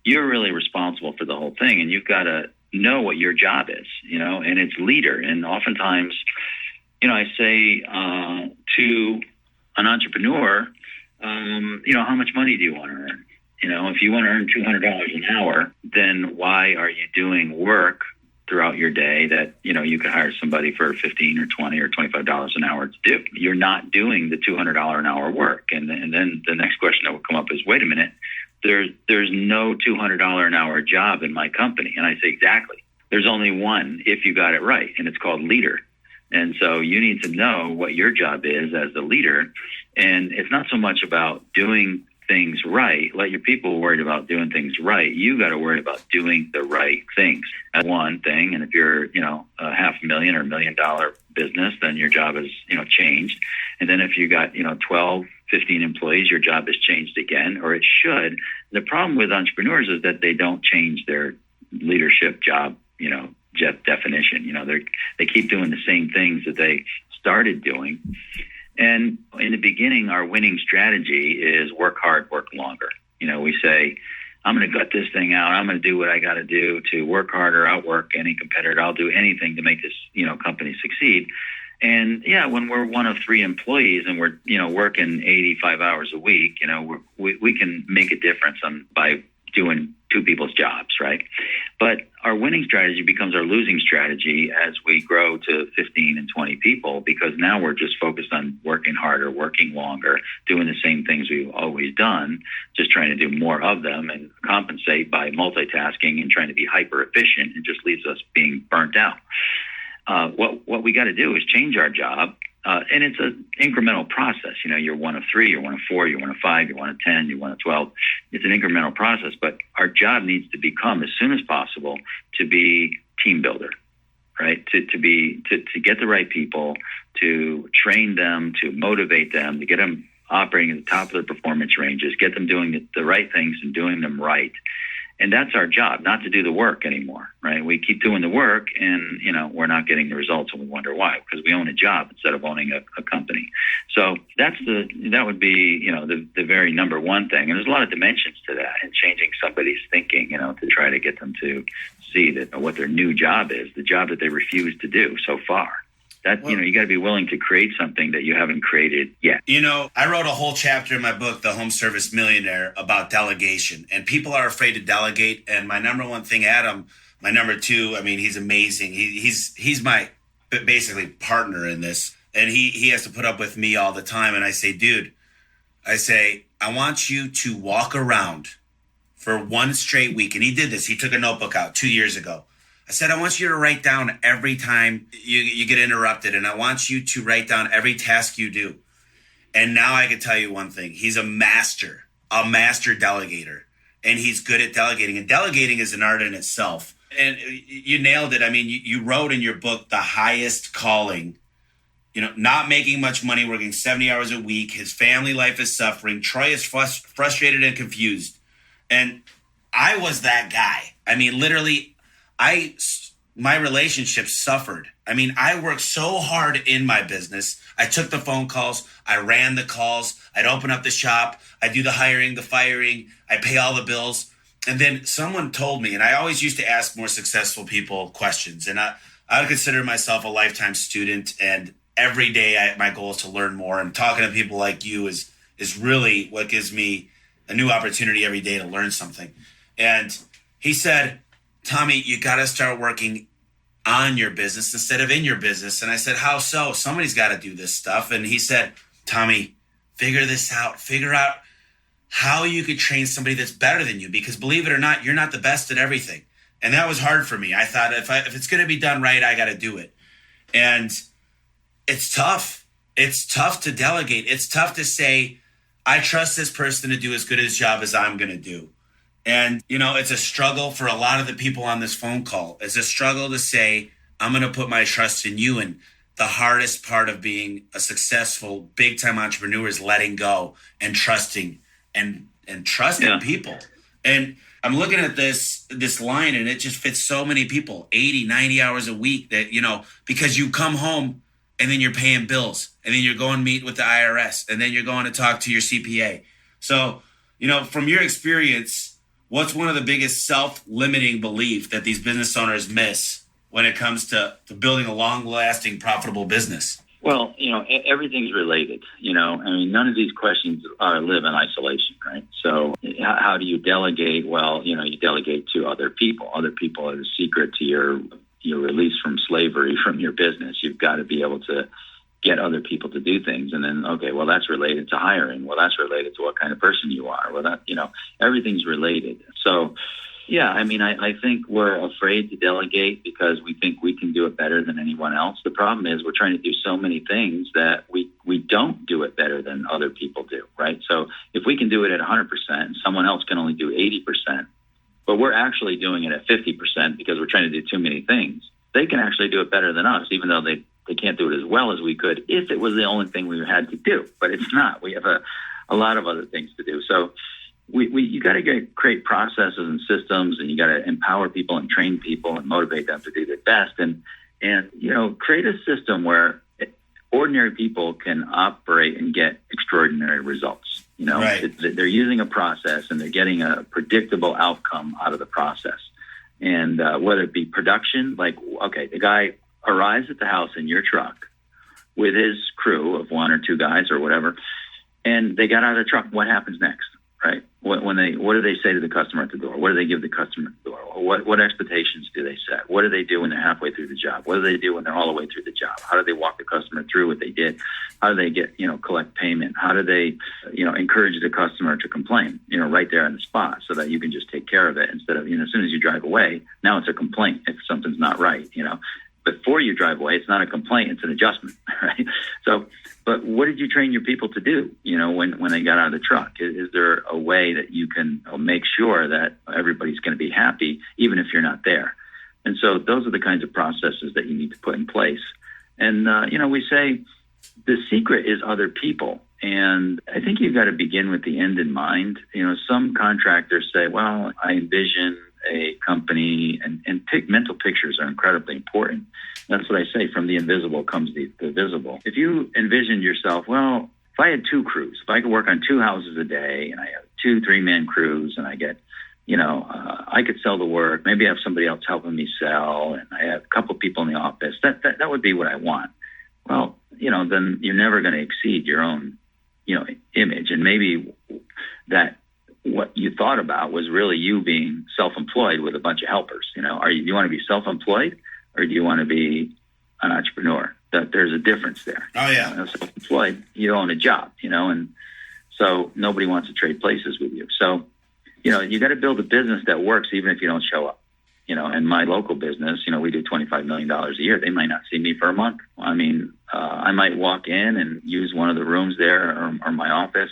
Speaker 3: you're really responsible for the whole thing, and you've got to know what your job is, and it's leader. And oftentimes, I say to an entrepreneur, how much money do you want to earn? If you want to earn $200 an hour, then why are you doing work throughout your day that, you could hire somebody for $15 or $20 or $25 an hour to do? You're not doing the $200 an hour work. And then the next question that will come up is, wait a minute, there's no $200 an hour job in my company. And I say, exactly. there's only one if you got it right, and it's called leader. And so you need to know what your job is as the leader. And it's not so much about doing things right. Let your people worry about doing things right. You got to worry about doing the right things. That's one thing. And if you're, a $500,000 or $1 million business, then your job is, changed. And then if you got, 12, 15 employees, your job has changed again, or it should. The problem with entrepreneurs is that they don't change their leadership job, definition. They keep doing the same things that they started doing. And in the beginning, our winning strategy is work hard, work longer. We say, I'm going to gut this thing out. I'm going to do what I got to do to work harder, outwork any competitor. I'll do anything to make this, company succeed. And yeah, when we're one of 3 employees and we're, working 85 hours a week, we can make a difference by doing 2 people's jobs, right? But our winning strategy becomes our losing strategy as we grow to 15 and 20 people, because now we're just focused on working harder, working longer, doing the same things we've always done, just trying to do more of them and compensate by multitasking and trying to be hyper efficient. It just leaves us being burnt out. What we got to do is change our job. And it's an incremental process. You're one of 3, you're one of 4, you're one of 5, you're one of 10, you're one of 12. It's an incremental process, but our job needs to become, as soon as possible, to be team builder, right? To get the right people, to train them, to motivate them, to get them operating at the top of their performance ranges, get them doing the right things and doing them right. And that's our job, not to do the work anymore, right? We keep doing the work and, we're not getting the results and we wonder why, because we own a job instead of owning a company. So that would be, the very number one thing. And there's a lot of dimensions to that, and changing somebody's thinking, to try to get them to see that what their new job is, the job that they refuse to do so far. You got to be willing to create something that you haven't created yet.
Speaker 1: I wrote a whole chapter in my book, The Home Service Millionaire, about delegation. And people are afraid to delegate. And my number one thing, Adam, my number 2, he's amazing. He's my basically partner in this. And he has to put up with me all the time. And I say, dude, I want you to walk around for 1 straight week. And he did this. He took a notebook out 2 years ago. I said, I want you to write down every time you get interrupted, and I want you to write down every task you do. And now I can tell you one thing. He's a master delegator, and he's good at delegating. And delegating is an art in itself. And you nailed it. You wrote in your book, the highest calling, not making much money, working 70 hours a week. His family life is suffering. Troy is frustrated and confused. And I was that guy. Literally, my relationship suffered. I worked so hard in my business. I took the phone calls. I ran the calls. I'd open up the shop. I do the hiring, the firing. I pay all the bills. And then someone told me, and I always used to ask more successful people questions. And I would consider myself a lifetime student. And every day my goal is to learn more. And talking to people like you is really what gives me a new opportunity every day to learn something. And he said, Tommy, you got to start working on your business instead of in your business. And I said, how so? Somebody's got to do this stuff. And he said, Tommy, figure this out. Figure out how you could train somebody that's better than you, because believe it or not, you're not the best at everything. And that was hard for me. I thought if it's going to be done right, I got to do it. And it's tough. It's tough to delegate. It's tough to say, I trust this person to do as good a job as I'm going to do. And, it's a struggle for a lot of the people on this phone call. It's a struggle to say, I'm going to put my trust in you. And the hardest part of being a successful big time entrepreneur is letting go and trusting and trusting people. And I'm looking at this line, and it just fits so many people, 80, 90 hours a week, that, because you come home and then you're paying bills, and then you're going to meet with the IRS, and then you're going to talk to your CPA. So, from your experience, what's one of the biggest self-limiting beliefs that these business owners miss when it comes to building a long-lasting, profitable business?
Speaker 3: Well, everything's related. None of these questions live in isolation, right? So how do you delegate? Well, you delegate to other people. Other people are the secret to your release from slavery from your business. You've got to be able to get other people to do things. And then, okay, well, that's related to hiring. Well, that's related to what kind of person you are. Well, everything's related. So Yeah, I mean, I think we're afraid to delegate because we think we can do it better than anyone else. The problem is we're trying to do so many things that we don't do it better than other people do, right? So if we can do it at 100%, someone else can only do 80%, but we're actually doing it at 50% because we're trying to do too many things. They can actually do it better than us, even though they can't do it as well as we could if it was the only thing we had to do. But it's not. We have a lot of other things to do. So you got to create processes and systems, and you got to empower people and train people and motivate them to do their best, and create a system where ordinary people can operate and get extraordinary results.
Speaker 1: Right.
Speaker 3: They're using a process and they're getting a predictable outcome out of the process. And whether it be production, like, okay, the guy arrives at the house in your truck with his crew of one or two guys or whatever, and they got out of the truck. What happens next? Right? What do they say to the customer at the door? What do they give the customer at the door? What expectations do they set? What do they do when they're halfway through the job? What do they do when they're all the way through the job? How do they walk the customer through what they did? How do they get, collect payment? How do they, encourage the customer to complain, right there on the spot so that you can just take care of it instead of, as soon as you drive away, now it's a complaint if something's not right, Before you drive away, it's not a complaint, it's an adjustment, right? So, but what did you train your people to do, when they got out of the truck? Is there a way that you can make sure that everybody's going to be happy, even if you're not there? And so those are the kinds of processes that you need to put in place. And, we say the secret is other people. And I think you've got to begin with the end in mind. Some contractors say, well, I envision a company, and mental pictures are incredibly important. That's what I say, from the invisible comes the visible. If you envisioned yourself, well, if I had two crews, if I could work on two houses a day and I have 2-3-man crews and I get, I could sell the work, maybe I have somebody else helping me sell, and I have a couple people in the office, that would be what I want. Well, then you're never going to exceed your own, image. And maybe that what you thought about was really you being self-employed with a bunch of helpers. Do you want to be self-employed or do you want to be an entrepreneur? That there's a difference there.
Speaker 1: Oh yeah.
Speaker 3: Self-employed, you own a job, and so nobody wants to trade places with you. So, you got to build a business that works even if you don't show up. In my local business, we do $25 million a year. They might not see me for a month. I mean, I might walk in and use one of the rooms there or my office,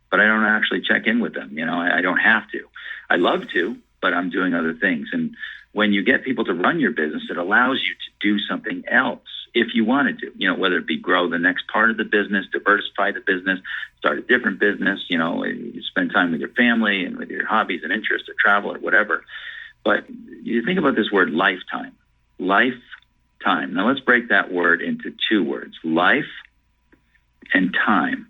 Speaker 3: but I don't actually check in with them. I don't have to. I love to, but I'm doing other things. And when you get people to run your business, it allows you to do something else if you wanted to, whether it be grow the next part of the business, diversify the business, start a different business, you spend time with your family and with your hobbies and interests or travel or whatever. But you think about this word lifetime. Lifetime. Now let's break that word into two words, life and time.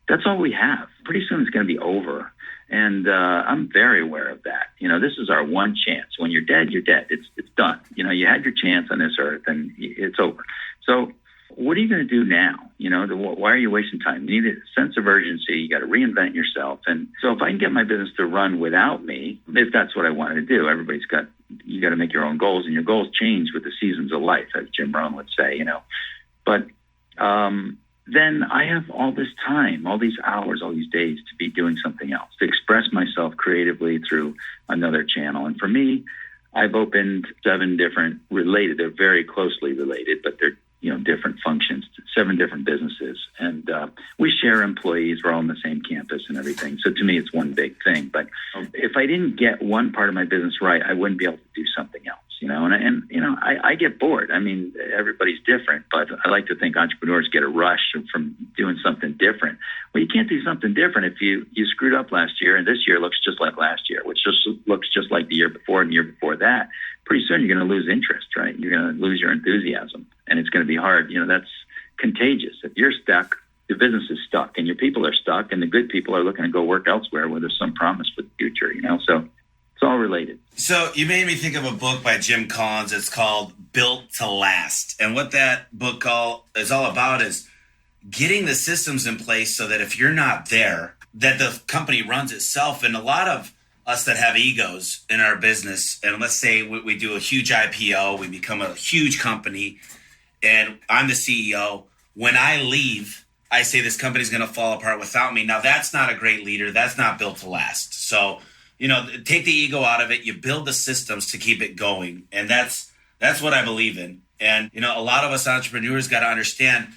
Speaker 3: That's all we have. Pretty soon it's going to be over. And I'm very aware of that. This is our one chance. When you're dead, you're dead. It's done. You had your chance on this earth and it's over. So what are you going to do now? Why are you wasting time? You need a sense of urgency. You got to reinvent yourself. And so if I can get my business to run without me, if that's what I wanted to do, you got to make your own goals, and your goals change with the seasons of life, as Jim Rohn would say, But then I have all this time, all these hours, all these days to be doing something else, to express myself creatively through another channel. And for me, I've opened 7 different related, they're very closely related, but they're different functions, 7 different businesses. And we share employees. We're all on the same campus and everything. So to me, it's one big thing. But if I didn't get one part of my business right, I wouldn't be able to do something else, I get bored. I mean, everybody's different, but I like to think entrepreneurs get a rush from doing something different. Well, you can't do something different if you screwed up last year and this year looks just like last year, which just looks just like the year before and the year before that. Pretty soon you're going to lose interest, right? You're going to lose your enthusiasm, and it's going to be hard. That's contagious. If you're stuck, the business is stuck, and your people are stuck, and the good people are looking to go work elsewhere where there's some promise for the future, So it's all related.
Speaker 1: So you made me think of a book by Jim Collins. It's called Built to Last. And what that book is all about is getting the systems in place so that if you're not there, that the company runs itself. And a lot of us that have egos in our business, and let's say we do a huge IPO, we become a huge company, and I'm the CEO. When I leave, I say this company's going to fall apart without me. Now, that's not a great leader. That's not built to last. So, take the ego out of it. You build the systems to keep it going. And that's what I believe in. And, a lot of us entrepreneurs got to understand.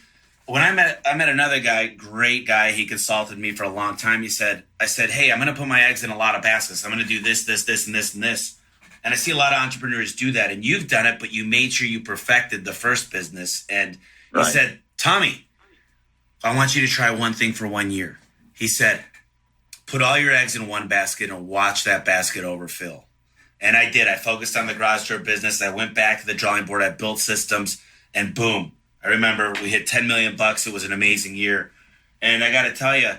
Speaker 1: When I met another guy, great guy, he consulted me for a long time. I said, hey, I'm going to put my eggs in a lot of baskets. I'm going to do this, this, this, and this, and this. And I see a lot of entrepreneurs do that. And you've done it, but you made sure you perfected the first business. And he said, Tommy, I want you to try one thing for 1 year. He said, put all your eggs in one basket and watch that basket overfill. And I did. I focused on the garage door business. I went back to the drawing board. I built systems, and boom. I remember we hit $10 million. It was an amazing year. And I got to tell you,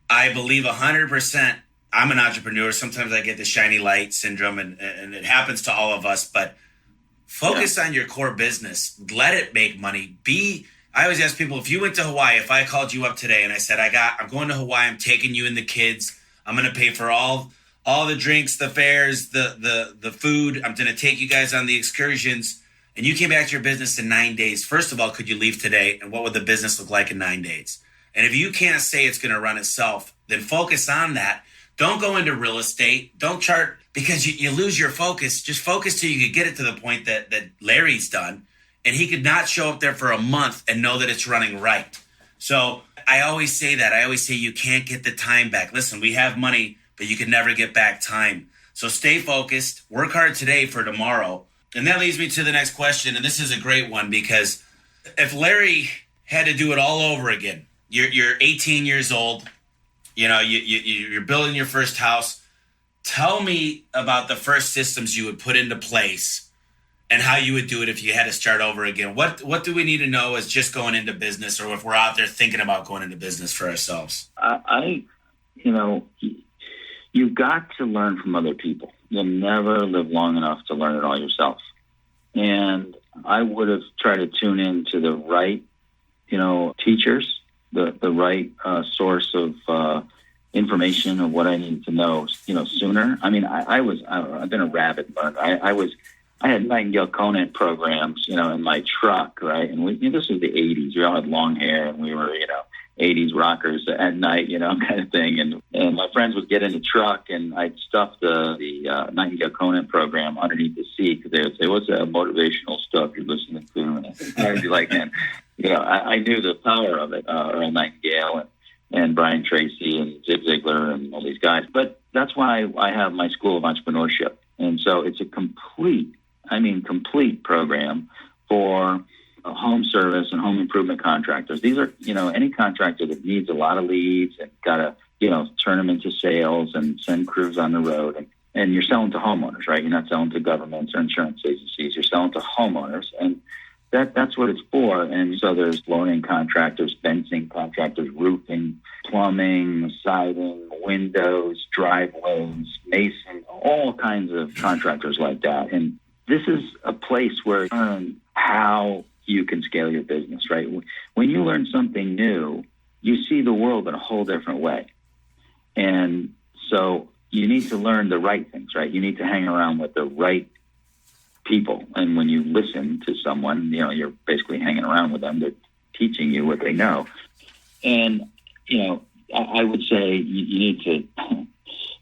Speaker 1: I believe 100%. I'm an entrepreneur. Sometimes I get the shiny light syndrome, and it happens to all of us. But focus on your core business. Let it make money. I always ask people, if you went to Hawaii, if I called you up today and I said, I'm going to Hawaii, I'm taking you and the kids, I'm going to pay for all the drinks, the fares, the food, I'm going to take you guys on the excursions, and you came back to your business in 9 days. First of all, could you leave today? And what would the business look like in 9 days? And if you can't say it's going to run itself, then focus on that. Don't go into real estate. Don't chart, because you lose your focus. Just focus till you could get it to the point that Larry's done. And he could not show up there for a month and know that it's running right. So I always say that. I always say you can't get the time back. Listen, we have money, but you can never get back time. So stay focused. Work hard today for tomorrow. And that leads me to the next question. And this is a great one, because if Larry had to do it all over again, you're 18 years old, you're building your first house. Tell me about the first systems you would put into place and how you would do it if you had to start over again. What do we need to know as just going into business, or if we're out there thinking about going into business for ourselves?
Speaker 3: You've got to learn from other people. You'll never live long enough to learn it all yourself. And I would have tried to tune in to the right, teachers, the right source of information of what I needed to know, sooner. I mean, I've been a rabid learner. I had Nightingale Conant programs, in my truck, right? And this was the 80s. We all had long hair, and we were, 80s rockers at night, kind of thing. And my friends would get in the truck, and I'd stuff the Nightingale Conant program underneath the seat, because they would say, "What's that motivational stuff you're listening to?" And I'd be like, "Man, I knew the power of it." Earl Nightingale and Brian Tracy and Zig Ziglar and all these guys. But that's why I have my School of Entrepreneurship, and so it's a complete program for home service and home improvement contractors. These are, any contractor that needs a lot of leads and got to, turn them into sales and send crews on the road. And you're selling to homeowners, right? You're not selling to governments or insurance agencies. You're selling to homeowners. And that's what it's for. And so there's flooring contractors, fencing contractors, roofing, plumbing, siding, windows, driveways, mason, all kinds of contractors like that. And this is a place where you learn how you can scale your business, right? When you learn something new, you see the world in a whole different way. And so you need to learn the right things, right? You need to hang around with the right people. And when you listen to someone, you're basically hanging around with them. They're teaching you what they know. And, I would say you need to,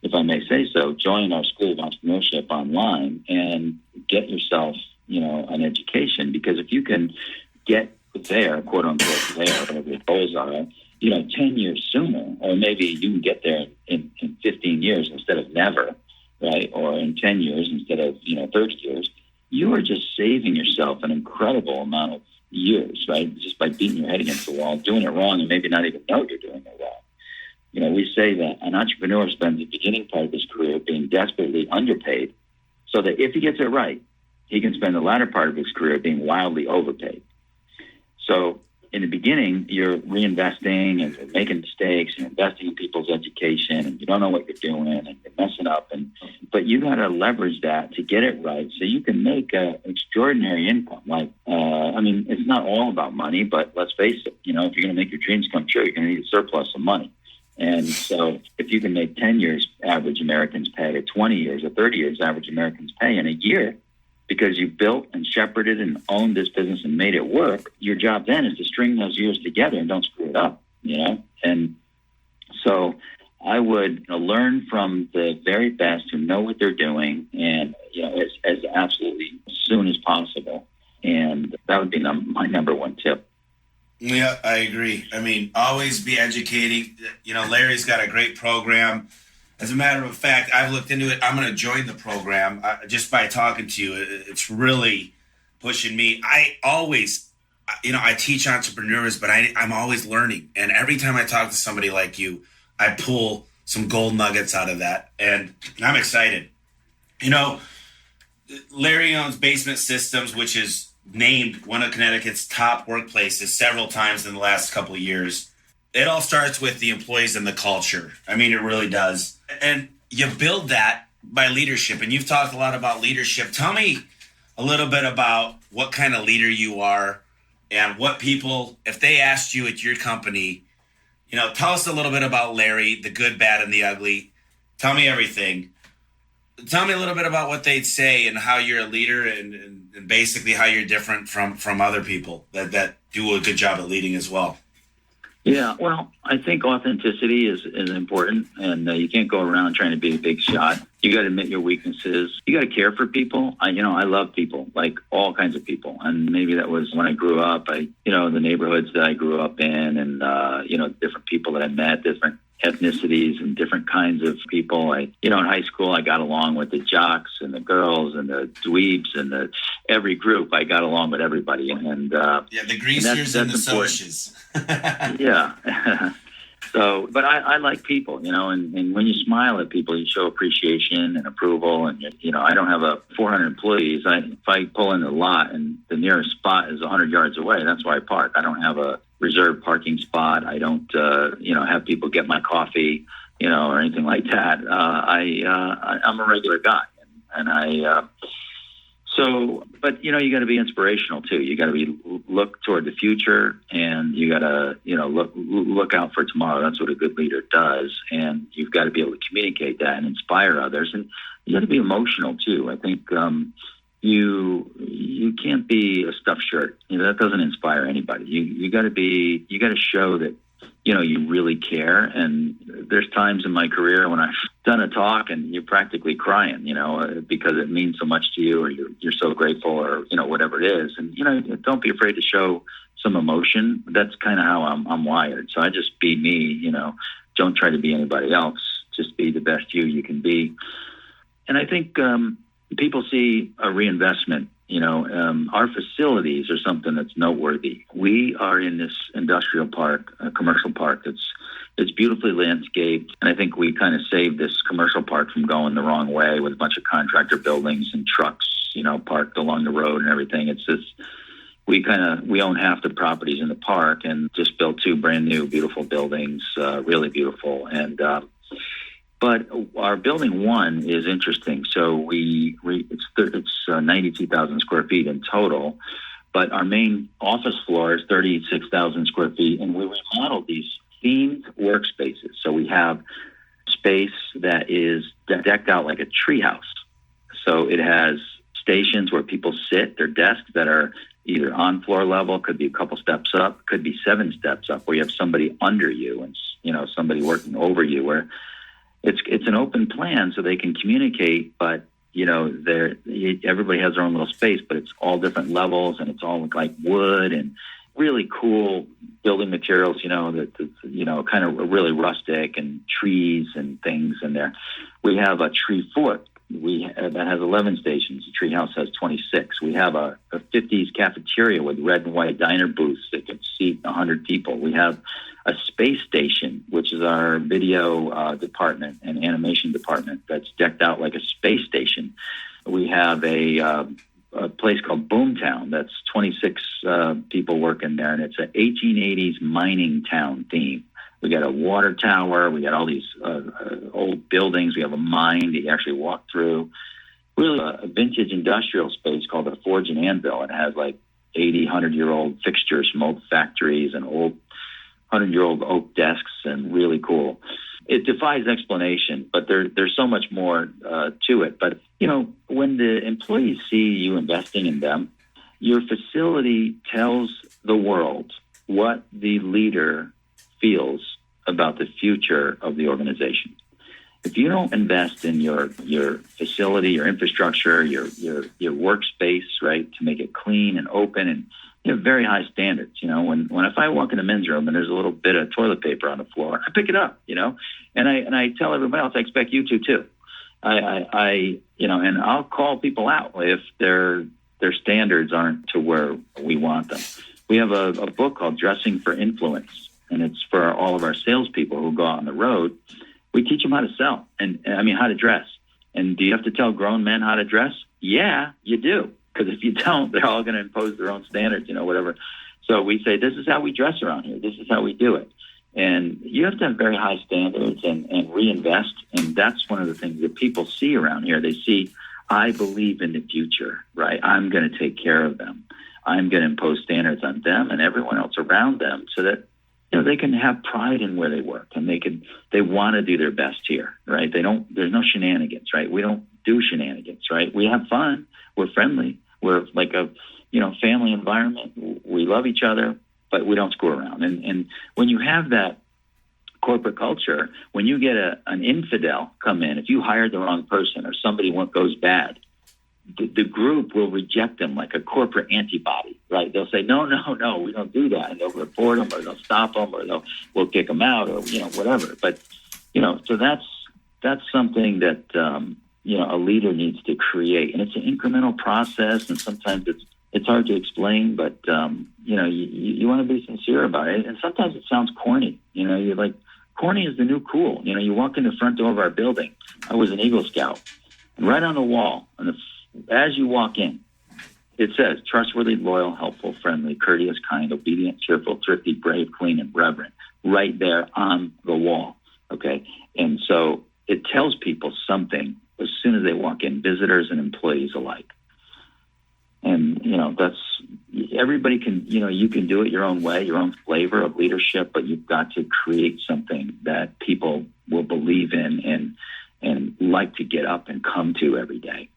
Speaker 3: if I may say so, join our School of Entrepreneurship online and get yourself, an education. Because if you can get there, quote unquote, there, whatever your goals are, 10 years sooner, or maybe you can get there in 15 years instead of never, right? Or in 10 years instead of, 30 years, you are just saving yourself an incredible amount of years, right? Just by beating your head against the wall, doing it wrong, and maybe not even know you're doing it wrong. We say that an entrepreneur spends the beginning part of his career being desperately underpaid, so that if he gets it right, he can spend the latter part of his career being wildly overpaid. So in the beginning, you're reinvesting and you're making mistakes and investing in people's education, and you don't know what you're doing and you're messing up. But you got to leverage that to get it right, so you can make an extraordinary income. It's not all about money, but let's face it, if you're going to make your dreams come true, you're going to need a surplus of money. And so if you can make 10 years average Americans pay, or 20 years or 30 years average Americans pay in a year, because you built and shepherded and owned this business and made it work, your job then is to string those years together and don't screw it up, And so I would learn from the very best who know what they're doing, and as absolutely soon as possible. And that would be my number one tip.
Speaker 1: Yeah, I agree. I mean, always be educating. Larry's got a great program. As a matter of fact, I've looked into it. I'm going to join the program just by talking to you. It's really pushing me. I always, I teach entrepreneurs, but I'm always learning. And every time I talk to somebody like you, I pull some gold nuggets out of that. And I'm excited. Larry owns Basement Systems, which is named one of Connecticut's top workplaces several times in the last couple of years. It all starts with the employees and the culture. I mean, it really does. And you build that by leadership. And you've talked a lot about leadership. Tell me a little bit about what kind of leader you are and what people, if they asked you at your company, tell us a little bit about Larry, the good, bad, and the ugly. Tell me everything. Tell me a little bit about what they'd say and how you're a leader and basically how you're different from other people that do a good job at leading as well.
Speaker 3: Yeah, well, I think authenticity is important, and you can't go around trying to be a big shot. You got to admit your weaknesses. You got to care for people. I love people, like all kinds of people, and maybe that was when I grew up. The neighborhoods that I grew up in, and different people that I met, different ethnicities and different kinds of people. In high school, I got along with the jocks and the girls and the dweebs and every group. I got along with everybody, and
Speaker 1: the greasers and the socias.
Speaker 3: Yeah. So, but I like people, and when you smile at people, you show appreciation and approval. And, I don't have 400 employees. If I pull in a lot and the nearest spot is 100 yards away, that's where I park. I don't have a reserved parking spot. I don't, have people get my coffee, or anything like that. I'm a regular guy, and but you got to be inspirational too. You got to look toward the future, and you got to, look out for tomorrow. That's what a good leader does. And you've got to be able to communicate that and inspire others. And you got to be emotional too. I think, you can't be a stuffed shirt. That doesn't inspire anybody. You got to show that, you really care. And there's times in my career when I've done a talk and you're practically crying, because it means so much to you, or you're so grateful, or, whatever it is. And, don't be afraid to show some emotion. That's kind of how I'm wired. So I just be me, don't try to be anybody else. Just be the best you can be. And I think, people see a reinvestment. Our facilities are something that's noteworthy. We are in this industrial park, a commercial park it's beautifully landscaped. And I think we kind of saved this commercial park from going the wrong way with a bunch of contractor buildings and trucks, parked along the road and everything. It's just, we own half the properties in the park and just built 2 brand new, beautiful buildings, really beautiful. And, but our building 1 is interesting. So it's 92,000 square feet in total, but our main office floor is 36,000 square feet, and we remodeled these themed workspaces. So we have space that is decked out like a treehouse. So it has stations where people sit, their desks that are either on floor level, could be a couple steps up, could be 7 steps up, where you have somebody under you and somebody working over you, where it's an open plan so they can communicate, but everybody has their own little space, but it's all different levels, and it's all like wood and really cool building materials, that kind of really rustic, and trees and things in there. We have a tree fort. That has 11 stations. The treehouse has 26. We have a 50s cafeteria with red and white diner booths that can seat 100 people. We have a space station, which is our video department and animation department, that's decked out like a space station. We have a place called Boomtown that's 26 people working there, and it's an 1880s mining town theme. We got a water tower. We got all these old buildings. We have a mine that you actually walk through. Really a vintage industrial space called the Forge and Anvil. It has like 80, 100-year-old fixtures from old factories and old 100-year-old oak desks, and really cool. It defies explanation, but there's so much more to it. But, when the employees see you investing in them, your facility tells the world what the leader feels about the future of the organization. If you don't invest in your facility, your infrastructure, your workspace, right, to make it clean and open, and you have very high standards. When if I walk in the men's room and there's a little bit of toilet paper on the floor, I pick it up, and I tell everybody else, I expect you to too. And I'll call people out if their standards aren't to where we want them. We have a book called Dressing for Influence, and it's for all of our salespeople who go out on the road. We teach them how to sell how to dress. And do you have to tell grown men how to dress? Yeah, you do. Because if you don't, they're all going to impose their own standards, whatever. So we say, this is how we dress around here. This is how we do it. And you have to have very high standards and reinvest. And that's one of the things that people see around here. They see, I believe in the future, right? I'm going to take care of them. I'm going to impose standards on them and everyone else around them so that they can have pride in where they work, and they want to do their best here, right? There's no shenanigans, right? We don't do shenanigans, right? We have fun. We're friendly. We're like a, family environment. We love each other, but we don't screw around. And when you have that corporate culture, when you get an infidel come in, if you hired the wrong person or somebody goes bad, the group will reject them like a corporate antibody, right? They'll say, no, we don't do that. And they'll report them, or they'll stop them, or we'll kick them out, or, whatever. But, so that's something that, a leader needs to create. And it's an incremental process, and sometimes it's hard to explain, but, you want to be sincere about it. And sometimes it sounds corny. You're like, corny is the new cool. You walk in the front door of our building. I was an Eagle Scout. And right on the wall, as you walk in, it says, trustworthy, loyal, helpful, friendly, courteous, kind, obedient, cheerful, thrifty, brave, clean, and reverent, right there on the wall, okay? And so it tells people something as soon as they walk in, visitors and employees alike. And, that's, everybody can, you can do it your own way, your own flavor of leadership, but you've got to create something that people will believe in and like to get up and come to every day.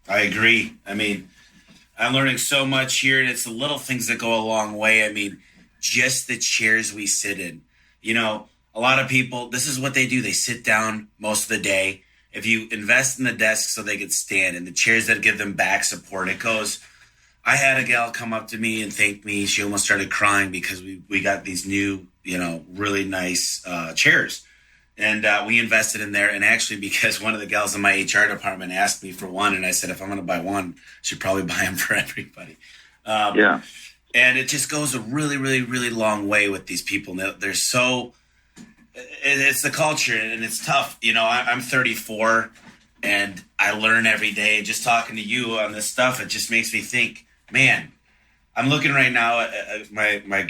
Speaker 1: I agree. I'm learning so much here, and it's the little things that go a long way. Just the chairs we sit in. A lot of people, this is what they do. They sit down most of the day. If you invest in the desk so they could stand, and the chairs that give them back support, it goes. I had a gal come up to me and thank me. She almost started crying because we got these new, really nice chairs. And we invested in there. And actually, because one of the gals in my HR department asked me for one, and I said, if I'm going to buy one, I should probably buy them for everybody. Yeah. And it just goes a really, really, really long way with these people. They're so, it's the culture, and it's tough. I'm 34, and I learn every day. Just talking to you on this stuff, it just makes me think, man, I'm looking right now at my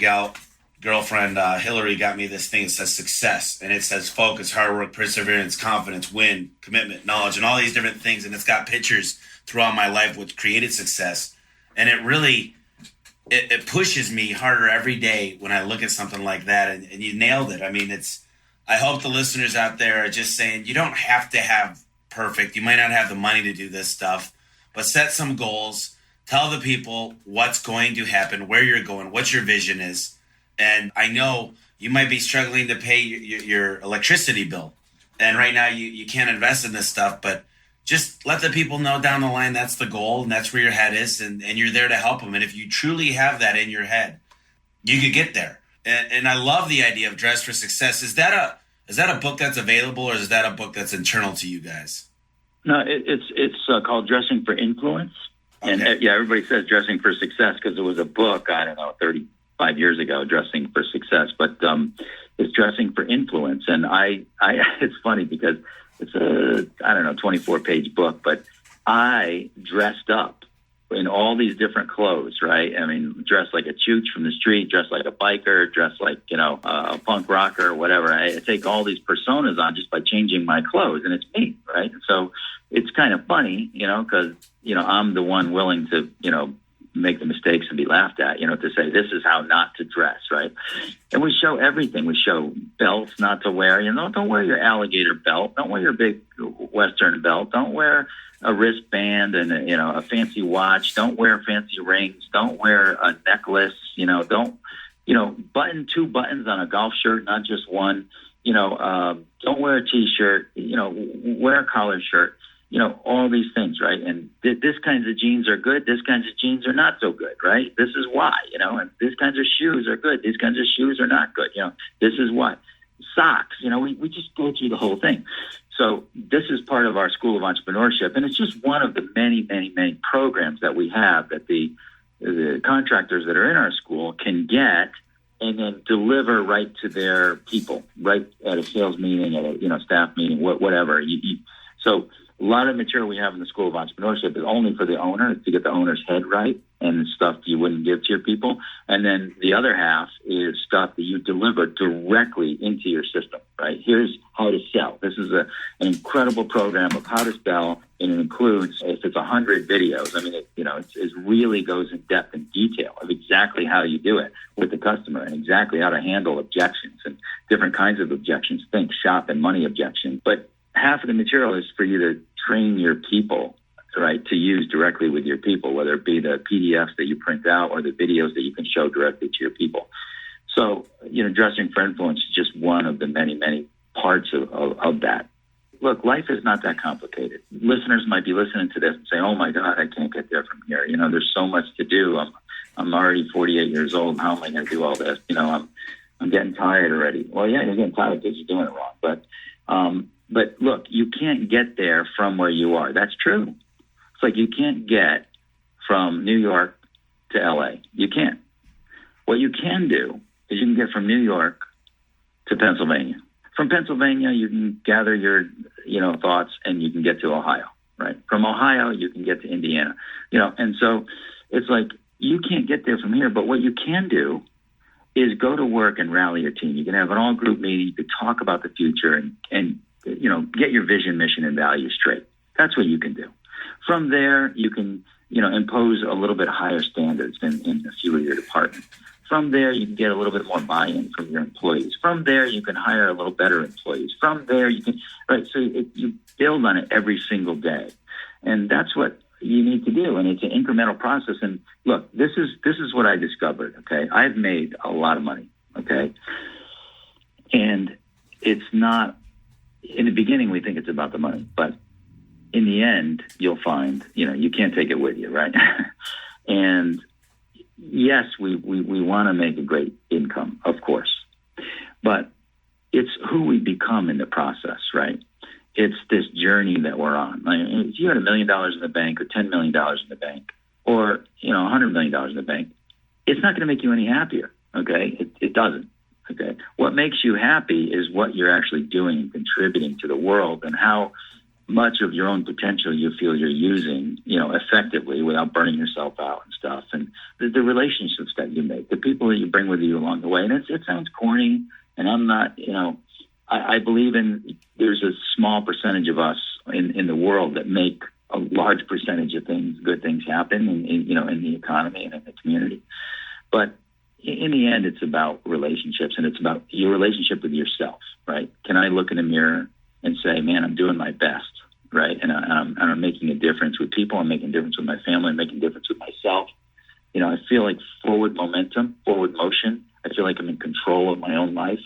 Speaker 1: girlfriend Hillary got me this thing that says success, and it says focus, hard work, perseverance, confidence, win, commitment, knowledge, and all these different things. And it's got pictures throughout my life which created success, and it really it pushes me harder every day when I look at something like that. And you nailed it. I hope the listeners out there are just saying, you don't have to have perfect, you might not have the money to do this stuff, but set some goals. Tell the people what's going to happen, where you're going, what your vision is. And I know you might be struggling to pay your electricity bill. And right now you can't invest in this stuff, but just let the people know down the line that's the goal and that's where your head is, and you're there to help them. And if you truly have that in your head, you could get there. And I love the idea of Dress for Success. Is that a book that's available, or is that a book that's internal to you guys?
Speaker 3: No, it's called Dressing for Influence. Okay. And everybody says Dressing for Success because it was a book, 35 years ago, Dressing for Success. But it's Dressing for Influence. And I it's funny because it's a 24-page book, but I dressed up in all these different clothes, right? Dressed like a chooch from the street, dressed like a biker, dressed like, a punk rocker or whatever. I take all these personas on just by changing my clothes, and it's me, right? So it's kind of funny, because, I'm the one willing to, make the mistakes and be laughed at, to say this is how not to dress, right? And we show everything. We show belts not to wear. Don't wear your alligator belt. Don't wear your big Western belt. Don't wear a wristband and a fancy watch. Don't wear fancy rings. Don't wear a necklace. Don't button 2 buttons on a golf shirt, not just one. Don't wear a T-shirt. Wear a collared shirt. All these things, right? And this kinds of jeans are good. This kinds of jeans are not so good, right? This is why, and this kinds of shoes are good. These kinds of shoes are not good. This is why. Socks, we just go through the whole thing. So this is part of our School of Entrepreneurship, and it's just one of the many, many, many programs that we have that the contractors that are in our school can get and then deliver right to their people, right at a sales meeting, at a staff meeting, whatever. So a lot of material we have in the School of Entrepreneurship is only for the owner, to get the owner's head right and stuff you wouldn't give to your people. And then the other half is stuff that you deliver directly into your system, right? Here's how to sell. This is an incredible program of how to sell, and it includes, if it's 100 videos, it really goes in depth and detail of exactly how you do it with the customer and exactly how to handle objections and different kinds of objections, think shop and money objections. But half of the material is for you to train your people, right, to use directly with your people, whether it be the PDFs that you print out or the videos that you can show directly to your people. So, dressing for influence is just one of the many, many parts of that. Look, life is not that complicated. Listeners might be listening to this and say, oh my God, I can't get there from here. There's so much to do. I'm already 48 years old. How am I going to do all this? I'm getting tired already. Well, yeah, you're getting tired because you're doing it wrong. But look, you can't get there from where you are. That's true. It's like you can't get from New York to LA. You can't. What you can do is you can get from New York to Pennsylvania. From Pennsylvania, you can gather your, thoughts and you can get to Ohio, right? From Ohio, you can get to Indiana, and so it's like you can't get there from here. But what you can do is go to work and rally your team. You can have an all group meeting. You can talk about the future and get your vision, mission, and values straight. That's what you can do. From there, you can, impose a little bit higher standards in a few of your departments. From there, you can get a little bit more buy-in from your employees. From there, you can hire a little better employees. From there, you can, right? So you build on it every single day. And that's what you need to do. And it's an incremental process. And look, this is what I discovered, okay? I've made a lot of money, okay? And it's not, in the beginning, we think it's about the money, but in the end, you'll find, you can't take it with you, right? And yes, we want to make a great income, of course, but it's who we become in the process, right? It's this journey that we're on. Like, if you had $1 million in the bank or $10 million in the bank or, $100 million in the bank, it's not going to make you any happier, okay? It doesn't. Okay. What makes you happy is what you're actually doing and contributing to the world and how much of your own potential you feel you're using, effectively without burning yourself out and stuff. And the relationships that you make, the people that you bring with you along the way. And it sounds corny, and I'm not, I believe there's a small percentage of us in the world that make a large percentage of good things happen in the economy and in the community. But in the end, it's about relationships, and it's about your relationship with yourself, right? Can I look in the mirror and say, man, I'm doing my best, right? And I'm making a difference with people. I'm making a difference with my family. I'm making a difference with myself. I feel like forward momentum, forward motion. I feel like I'm in control of my own life.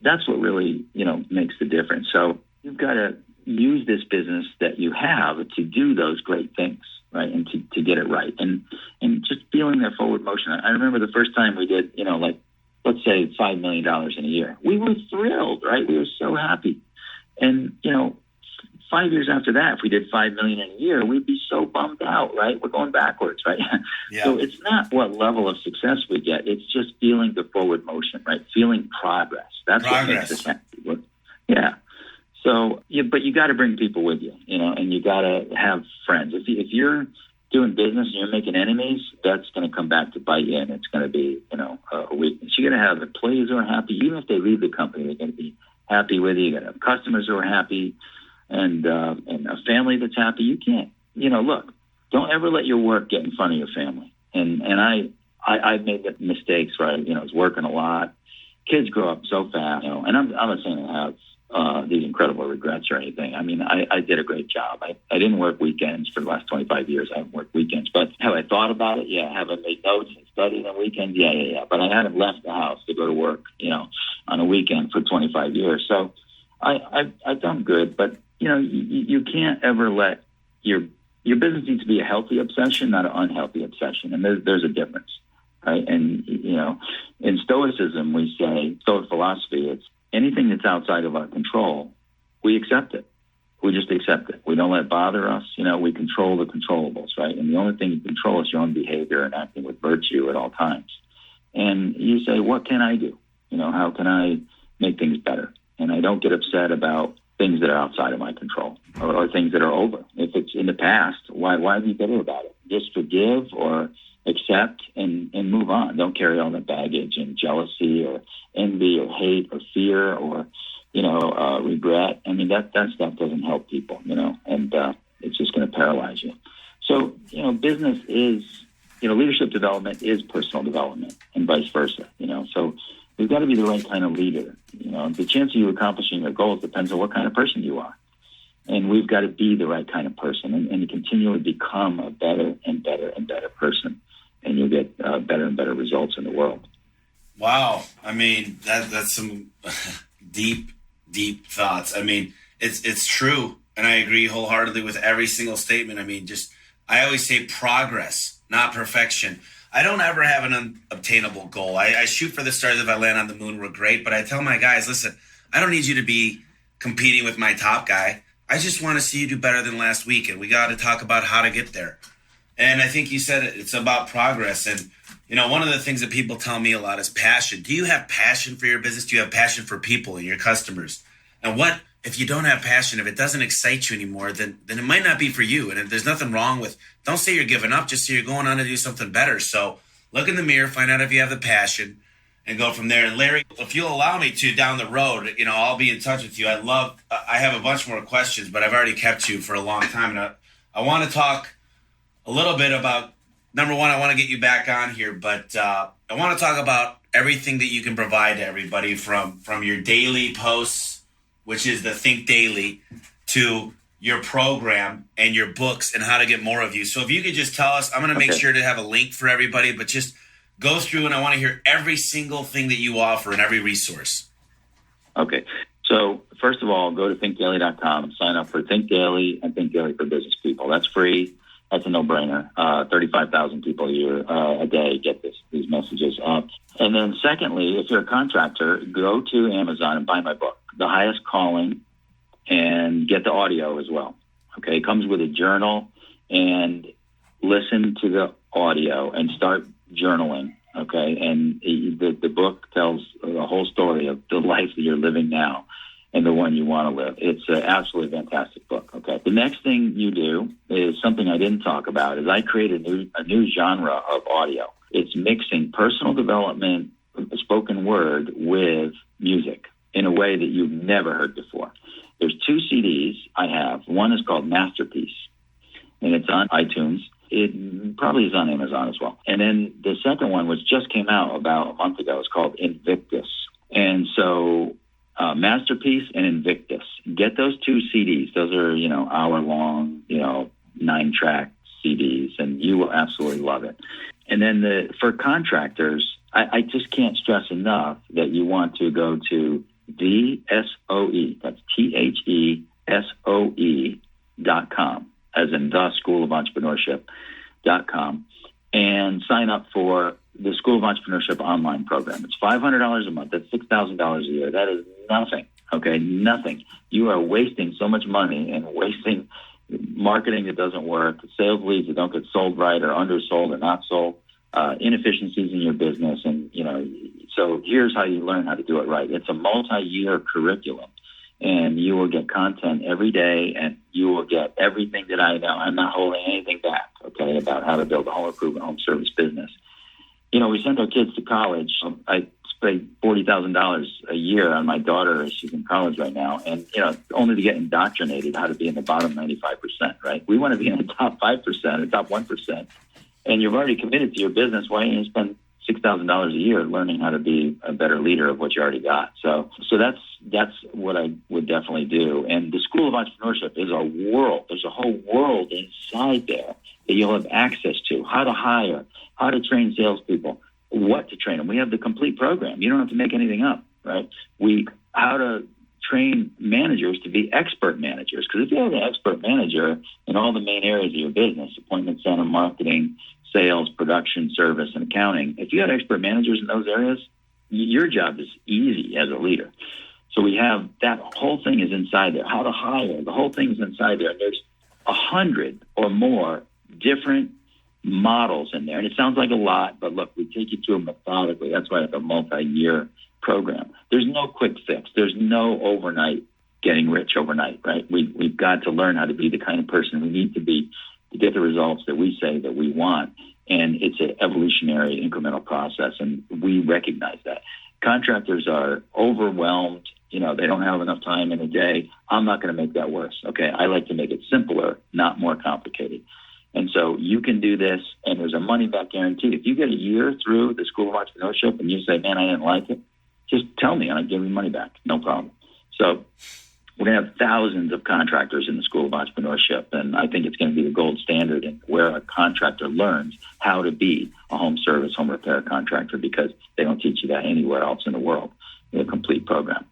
Speaker 3: That's what really, makes the difference. So you've got to use this business that you have to do those great things, right? And to get it right. And just feeling that forward motion. I remember the first time we did, let's say $5 million in a year. We were thrilled, right? We were so happy. And, 5 years after that, if we did $5 million in a year, we'd be so bummed out, right? We're going backwards, right? Yeah. So it's not what level of success we get. It's just feeling the forward motion, right? Feeling progress. That's what makes us happy. Yeah. So, but you got to bring people with you, and you got to have friends. If you're doing business and you're making enemies, that's going to come back to bite you, and it's going to be, a weakness. You're going to have employees who are happy. Even if they leave the company, they're going to be happy with you. You're going to have customers who are happy, and a family that's happy. You can't, look, don't ever let your work get in front of your family. And I've made the mistakes, right? I was working a lot. Kids grow up so fast, and I'm not saying I have these incredible regrets or anything. I mean, I did a great job. I didn't work weekends for the last 25 years. I haven't worked weekends. But have I thought about it? Yeah. Have I made notes and studied on weekends? Yeah. But I hadn't left the house to go to work, on a weekend for 25 years. So I've done good. But, you can't ever let your business needs to be a healthy obsession, not an unhealthy obsession. And there's a difference, right? And, in Stoicism, we say, Stoic philosophy, it's anything that's outside of our control, we accept it. We just accept it. We don't let it bother us. We control the controllables, right? And the only thing you control is your own behavior and acting with virtue at all times. And you say, what can I do? How can I make things better? And I don't get upset about things that are outside of my control or things that are over. If it's in the past, why be bitter about it? Just forgive or accept and move on. Don't carry all that baggage and jealousy or envy or hate or fear or, regret. I mean, that stuff doesn't help people, and it's just going to paralyze you. So, business is, leadership development is personal development and vice versa, So we've got to be the right kind of leader. The chance of you accomplishing your goals depends on what kind of person you are. And we've got to be the right kind of person and continually become a better and better and better person. And you'll get better and better results in the world. Wow. I mean, that's some deep thoughts. I mean, it's true. And I agree wholeheartedly with every single statement. I mean, I always say progress, not perfection. I don't ever have an unobtainable goal. I shoot for the stars. If I land on the moon, we're great. But I tell my guys, listen, I don't need you to be competing with my top guy. I just want to see you do better than last week. And we got to talk about how to get there. And I think you said it's about progress. And, one of the things that people tell me a lot is passion. Do you have passion for your business? Do you have passion for people and your customers? And what if you don't have passion, if it doesn't excite you anymore, then it might not be for you. And if there's nothing wrong with, don't say you're giving up, just say you're going on to do something better. So look in the mirror, find out if you have the passion, and go from there. And Larry, if you'll allow me to down the road, I'll be in touch with you. I have a bunch more questions, but I've already kept you for a long time. And I want to talk a little bit about, number one, I want to get you back on here, but I want to talk about everything that you can provide to everybody from your daily posts, which is the Think Daily, to your program and your books and how to get more of you. So if you could just tell us, I'm going to make sure to have a link for everybody, but just go through and I want to hear every single thing that you offer and every resource. Okay. So first of all, go to thinkdaily.com, sign up for Think Daily and Think Daily for Business People. That's free. That's a no-brainer. 35,000 people a day get these messages up. And then secondly, if you're a contractor, go to Amazon and buy my book, The Highest Calling, and get the audio as well. Okay, it comes with a journal, and listen to the audio and start journaling. Okay, and the book tells the whole story of the life that you're living now and the one you want to live. It's an absolutely fantastic book. Okay, the next thing you do is something I didn't talk about. Is I created a new genre of audio. It's mixing personal development, spoken word, with music in a way that you've never heard before. There's 2 CDs I have. One is called Masterpiece, and it's on iTunes. It probably is on Amazon as well. And then the second one, which just came out about a month ago, is called Invictus. And so Masterpiece and Invictus, get those 2 CDs. Those are, hour-long, 9-track CDs, and you will absolutely love it. And then for contractors, I just can't stress enough that you want to go to TheSOE, that's TheSOE.com, as in the School of Entrepreneurship.com, and sign up for the School of Entrepreneurship online program. It's $500 a month. That's $6,000 a year. That is nothing. Okay, nothing. You are wasting so much money and wasting marketing that doesn't work, sales leads that don't get sold right or undersold or not sold, inefficiencies in your business. And, so here's how you learn how to do it right. It's a multi-year curriculum, and you will get content every day, and you will get everything that I know. I'm not holding anything back, okay, about how to build a home improvement, home service business. We send our kids to college. I spend $40,000 a year on my daughter as she's in college right now, and, only to get indoctrinated how to be in the bottom 95%, right? We want to be in the top 5%, the top 1%, and you've already committed to your business. Why don't you spend $6,000 a year learning how to be a better leader of what you already got. So that's what I would definitely do. And the School of Entrepreneurship is a world. There's a whole world inside there that you'll have access to. How to hire, how to train salespeople, what to train them. We have the complete program. You don't have to make anything up, right? How to train managers to be expert managers. Because if you have an expert manager in all the main areas of your business, appointment center, marketing, sales, production, service, and accounting, if you have expert managers in those areas, your job is easy as a leader. So we have that whole thing is inside there. How to hire, the whole thing is inside there. And there's 100 or more different models in there. And it sounds like a lot, but look, we take you through them methodically. That's why it's a multi-year program. There's no quick fix. There's no overnight getting rich overnight, right? We've got to learn how to be the kind of person we need to be to get the results that we say that we want. And it's an evolutionary incremental process, and we recognize that. Contractors are overwhelmed. You know, they don't have enough time in a day. I'm not going to make that worse. Okay, I like to make it simpler, not more complicated. And so you can do this, and there's a money-back guarantee. If you get a year through the School of Entrepreneurship and you say, man, I didn't like it, just tell me and I'll give you money back. No problem. So we're going to have thousands of contractors in the School of Entrepreneurship, and I think it's going to be the gold standard in where a contractor learns how to be a home service, home repair contractor, because they don't teach you that anywhere else in the world in a complete program.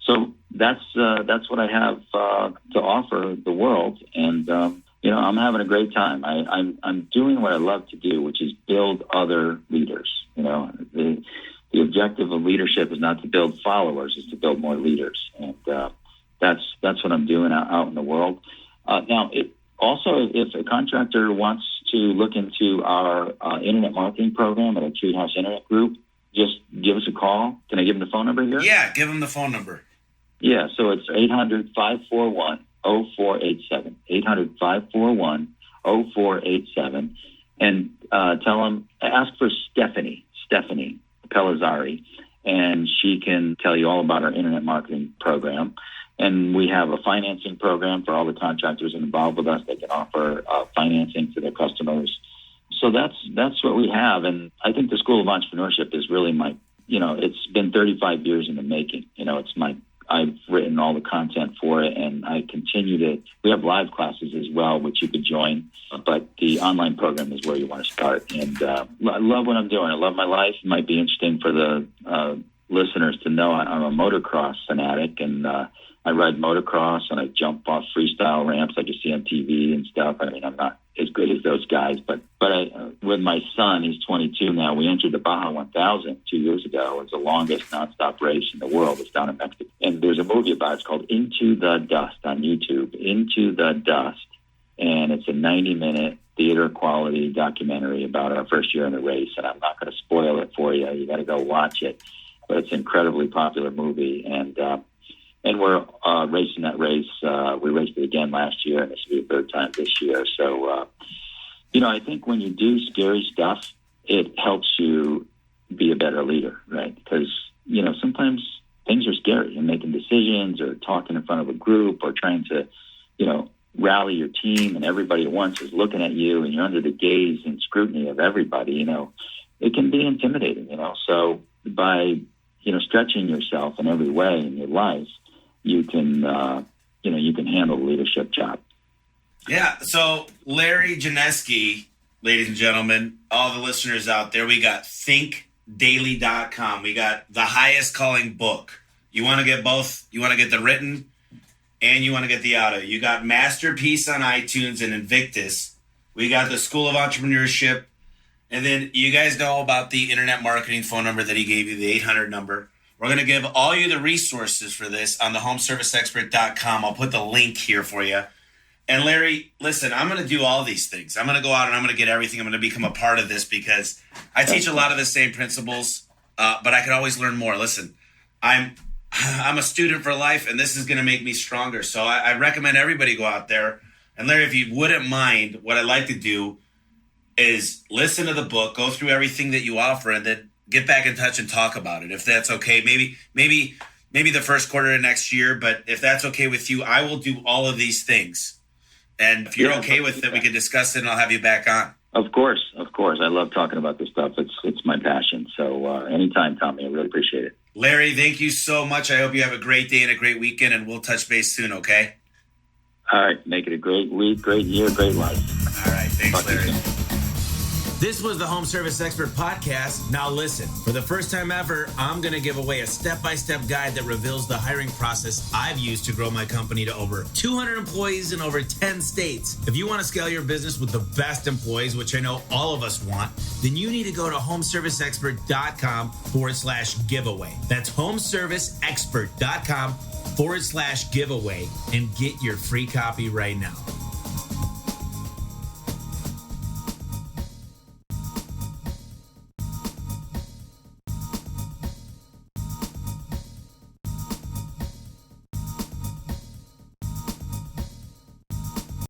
Speaker 3: So that's what I have to offer the world, and I'm having a great time. I'm doing what I love to do, which is build other leaders. The objective of leadership is not to build followers; it's to build more leaders, and that's what I'm doing out in the world. Now, if a contractor wants to look into our internet marketing program at a Treehouse Internet Group, just give us a call. Can I give them the phone number here?
Speaker 1: Yeah, give them the phone number.
Speaker 3: Yeah, so it's 800-541-0487, 800-541-0487, and tell them, ask for Stephanie Pellizzari, and she can tell you all about our internet marketing program. And we have a financing program for all the contractors involved with us. They can offer financing to their customers. So that's what we have. And I think the School of Entrepreneurship is really it's been 35 years in the making. I've written all the content for it, and I continue we have live classes as well, which you could join, but the online program is where you want to start. And I love what I'm doing. I love my life. It might be interesting for the listeners to know I'm a motocross fanatic, and I ride motocross, and I jump off freestyle ramps like you see on TV and stuff. I mean, I'm not as good as those guys, but with my son, he's 22 now. We entered the Baja 1000 2 years ago. It's the longest nonstop race in the world. It's down in Mexico. And there's a movie about it. It's called Into the Dust on YouTube, Into the Dust. And it's a 90-minute theater-quality documentary about our first year in the race. And I'm not going to spoil it for you. You got to go watch it. But it's an incredibly popular movie. And we're racing that race. We raced it again last year, and this will be the third time this year. So, I think when you do scary stuff, it helps you be a better leader, right? Because, sometimes things are scary, and making decisions or talking in front of a group or trying to, rally your team, and everybody at once is looking at you, and you're under the gaze and scrutiny of everybody, it can be intimidating, So by, stretching yourself in every way in your life, you can handle the leadership job.
Speaker 1: Yeah. So Larry Janeski, ladies and gentlemen, all the listeners out there, we got thinkdaily.com. We got the highest calling book. You want to get both. You want to get the written and you want to get the audio. You got Masterpiece on iTunes and Invictus. We got the School of Entrepreneurship. And then you guys know about the internet marketing phone number that he gave you, the 800 number. We're going to give all you the resources for this on the homeserviceexpert.com. I'll put the link here for you. And Larry, listen, I'm going to do all these things. I'm going to go out and I'm going to get everything. I'm going to become a part of this because I teach a lot of the same principles, but I can always learn more. Listen, I'm a student for life, and this is going to make me stronger. So I recommend everybody go out there. And Larry, if you wouldn't mind, what I'd like to do is listen to the book, go through everything that you offer, and then get back in touch and talk about it. If that's okay, maybe the first quarter of next year, but if that's okay with you, I will do all of these things. And if you're okay with it, we can discuss it and I'll have you back on.
Speaker 3: Of course. I love talking about this stuff. It's my passion. So anytime, Tommy, I really appreciate it.
Speaker 1: Larry, thank you so much. I hope you have a great day and a great weekend, and we'll touch base soon, okay?
Speaker 3: All right. Make it a great week, great year, great life.
Speaker 1: All right. Thanks,
Speaker 3: Talk to you
Speaker 1: Larry.
Speaker 3: soon.
Speaker 1: This was the Home Service Expert Podcast. Now listen, for the first time ever, I'm going to give away a step-by-step guide that reveals the hiring process I've used to grow my company to over 200 employees in over 10 states. If you want to scale your business with the best employees, which I know all of us want, then you need to go to homeserviceexpert.com/giveaway. That's homeserviceexpert.com/giveaway and get your free copy right now.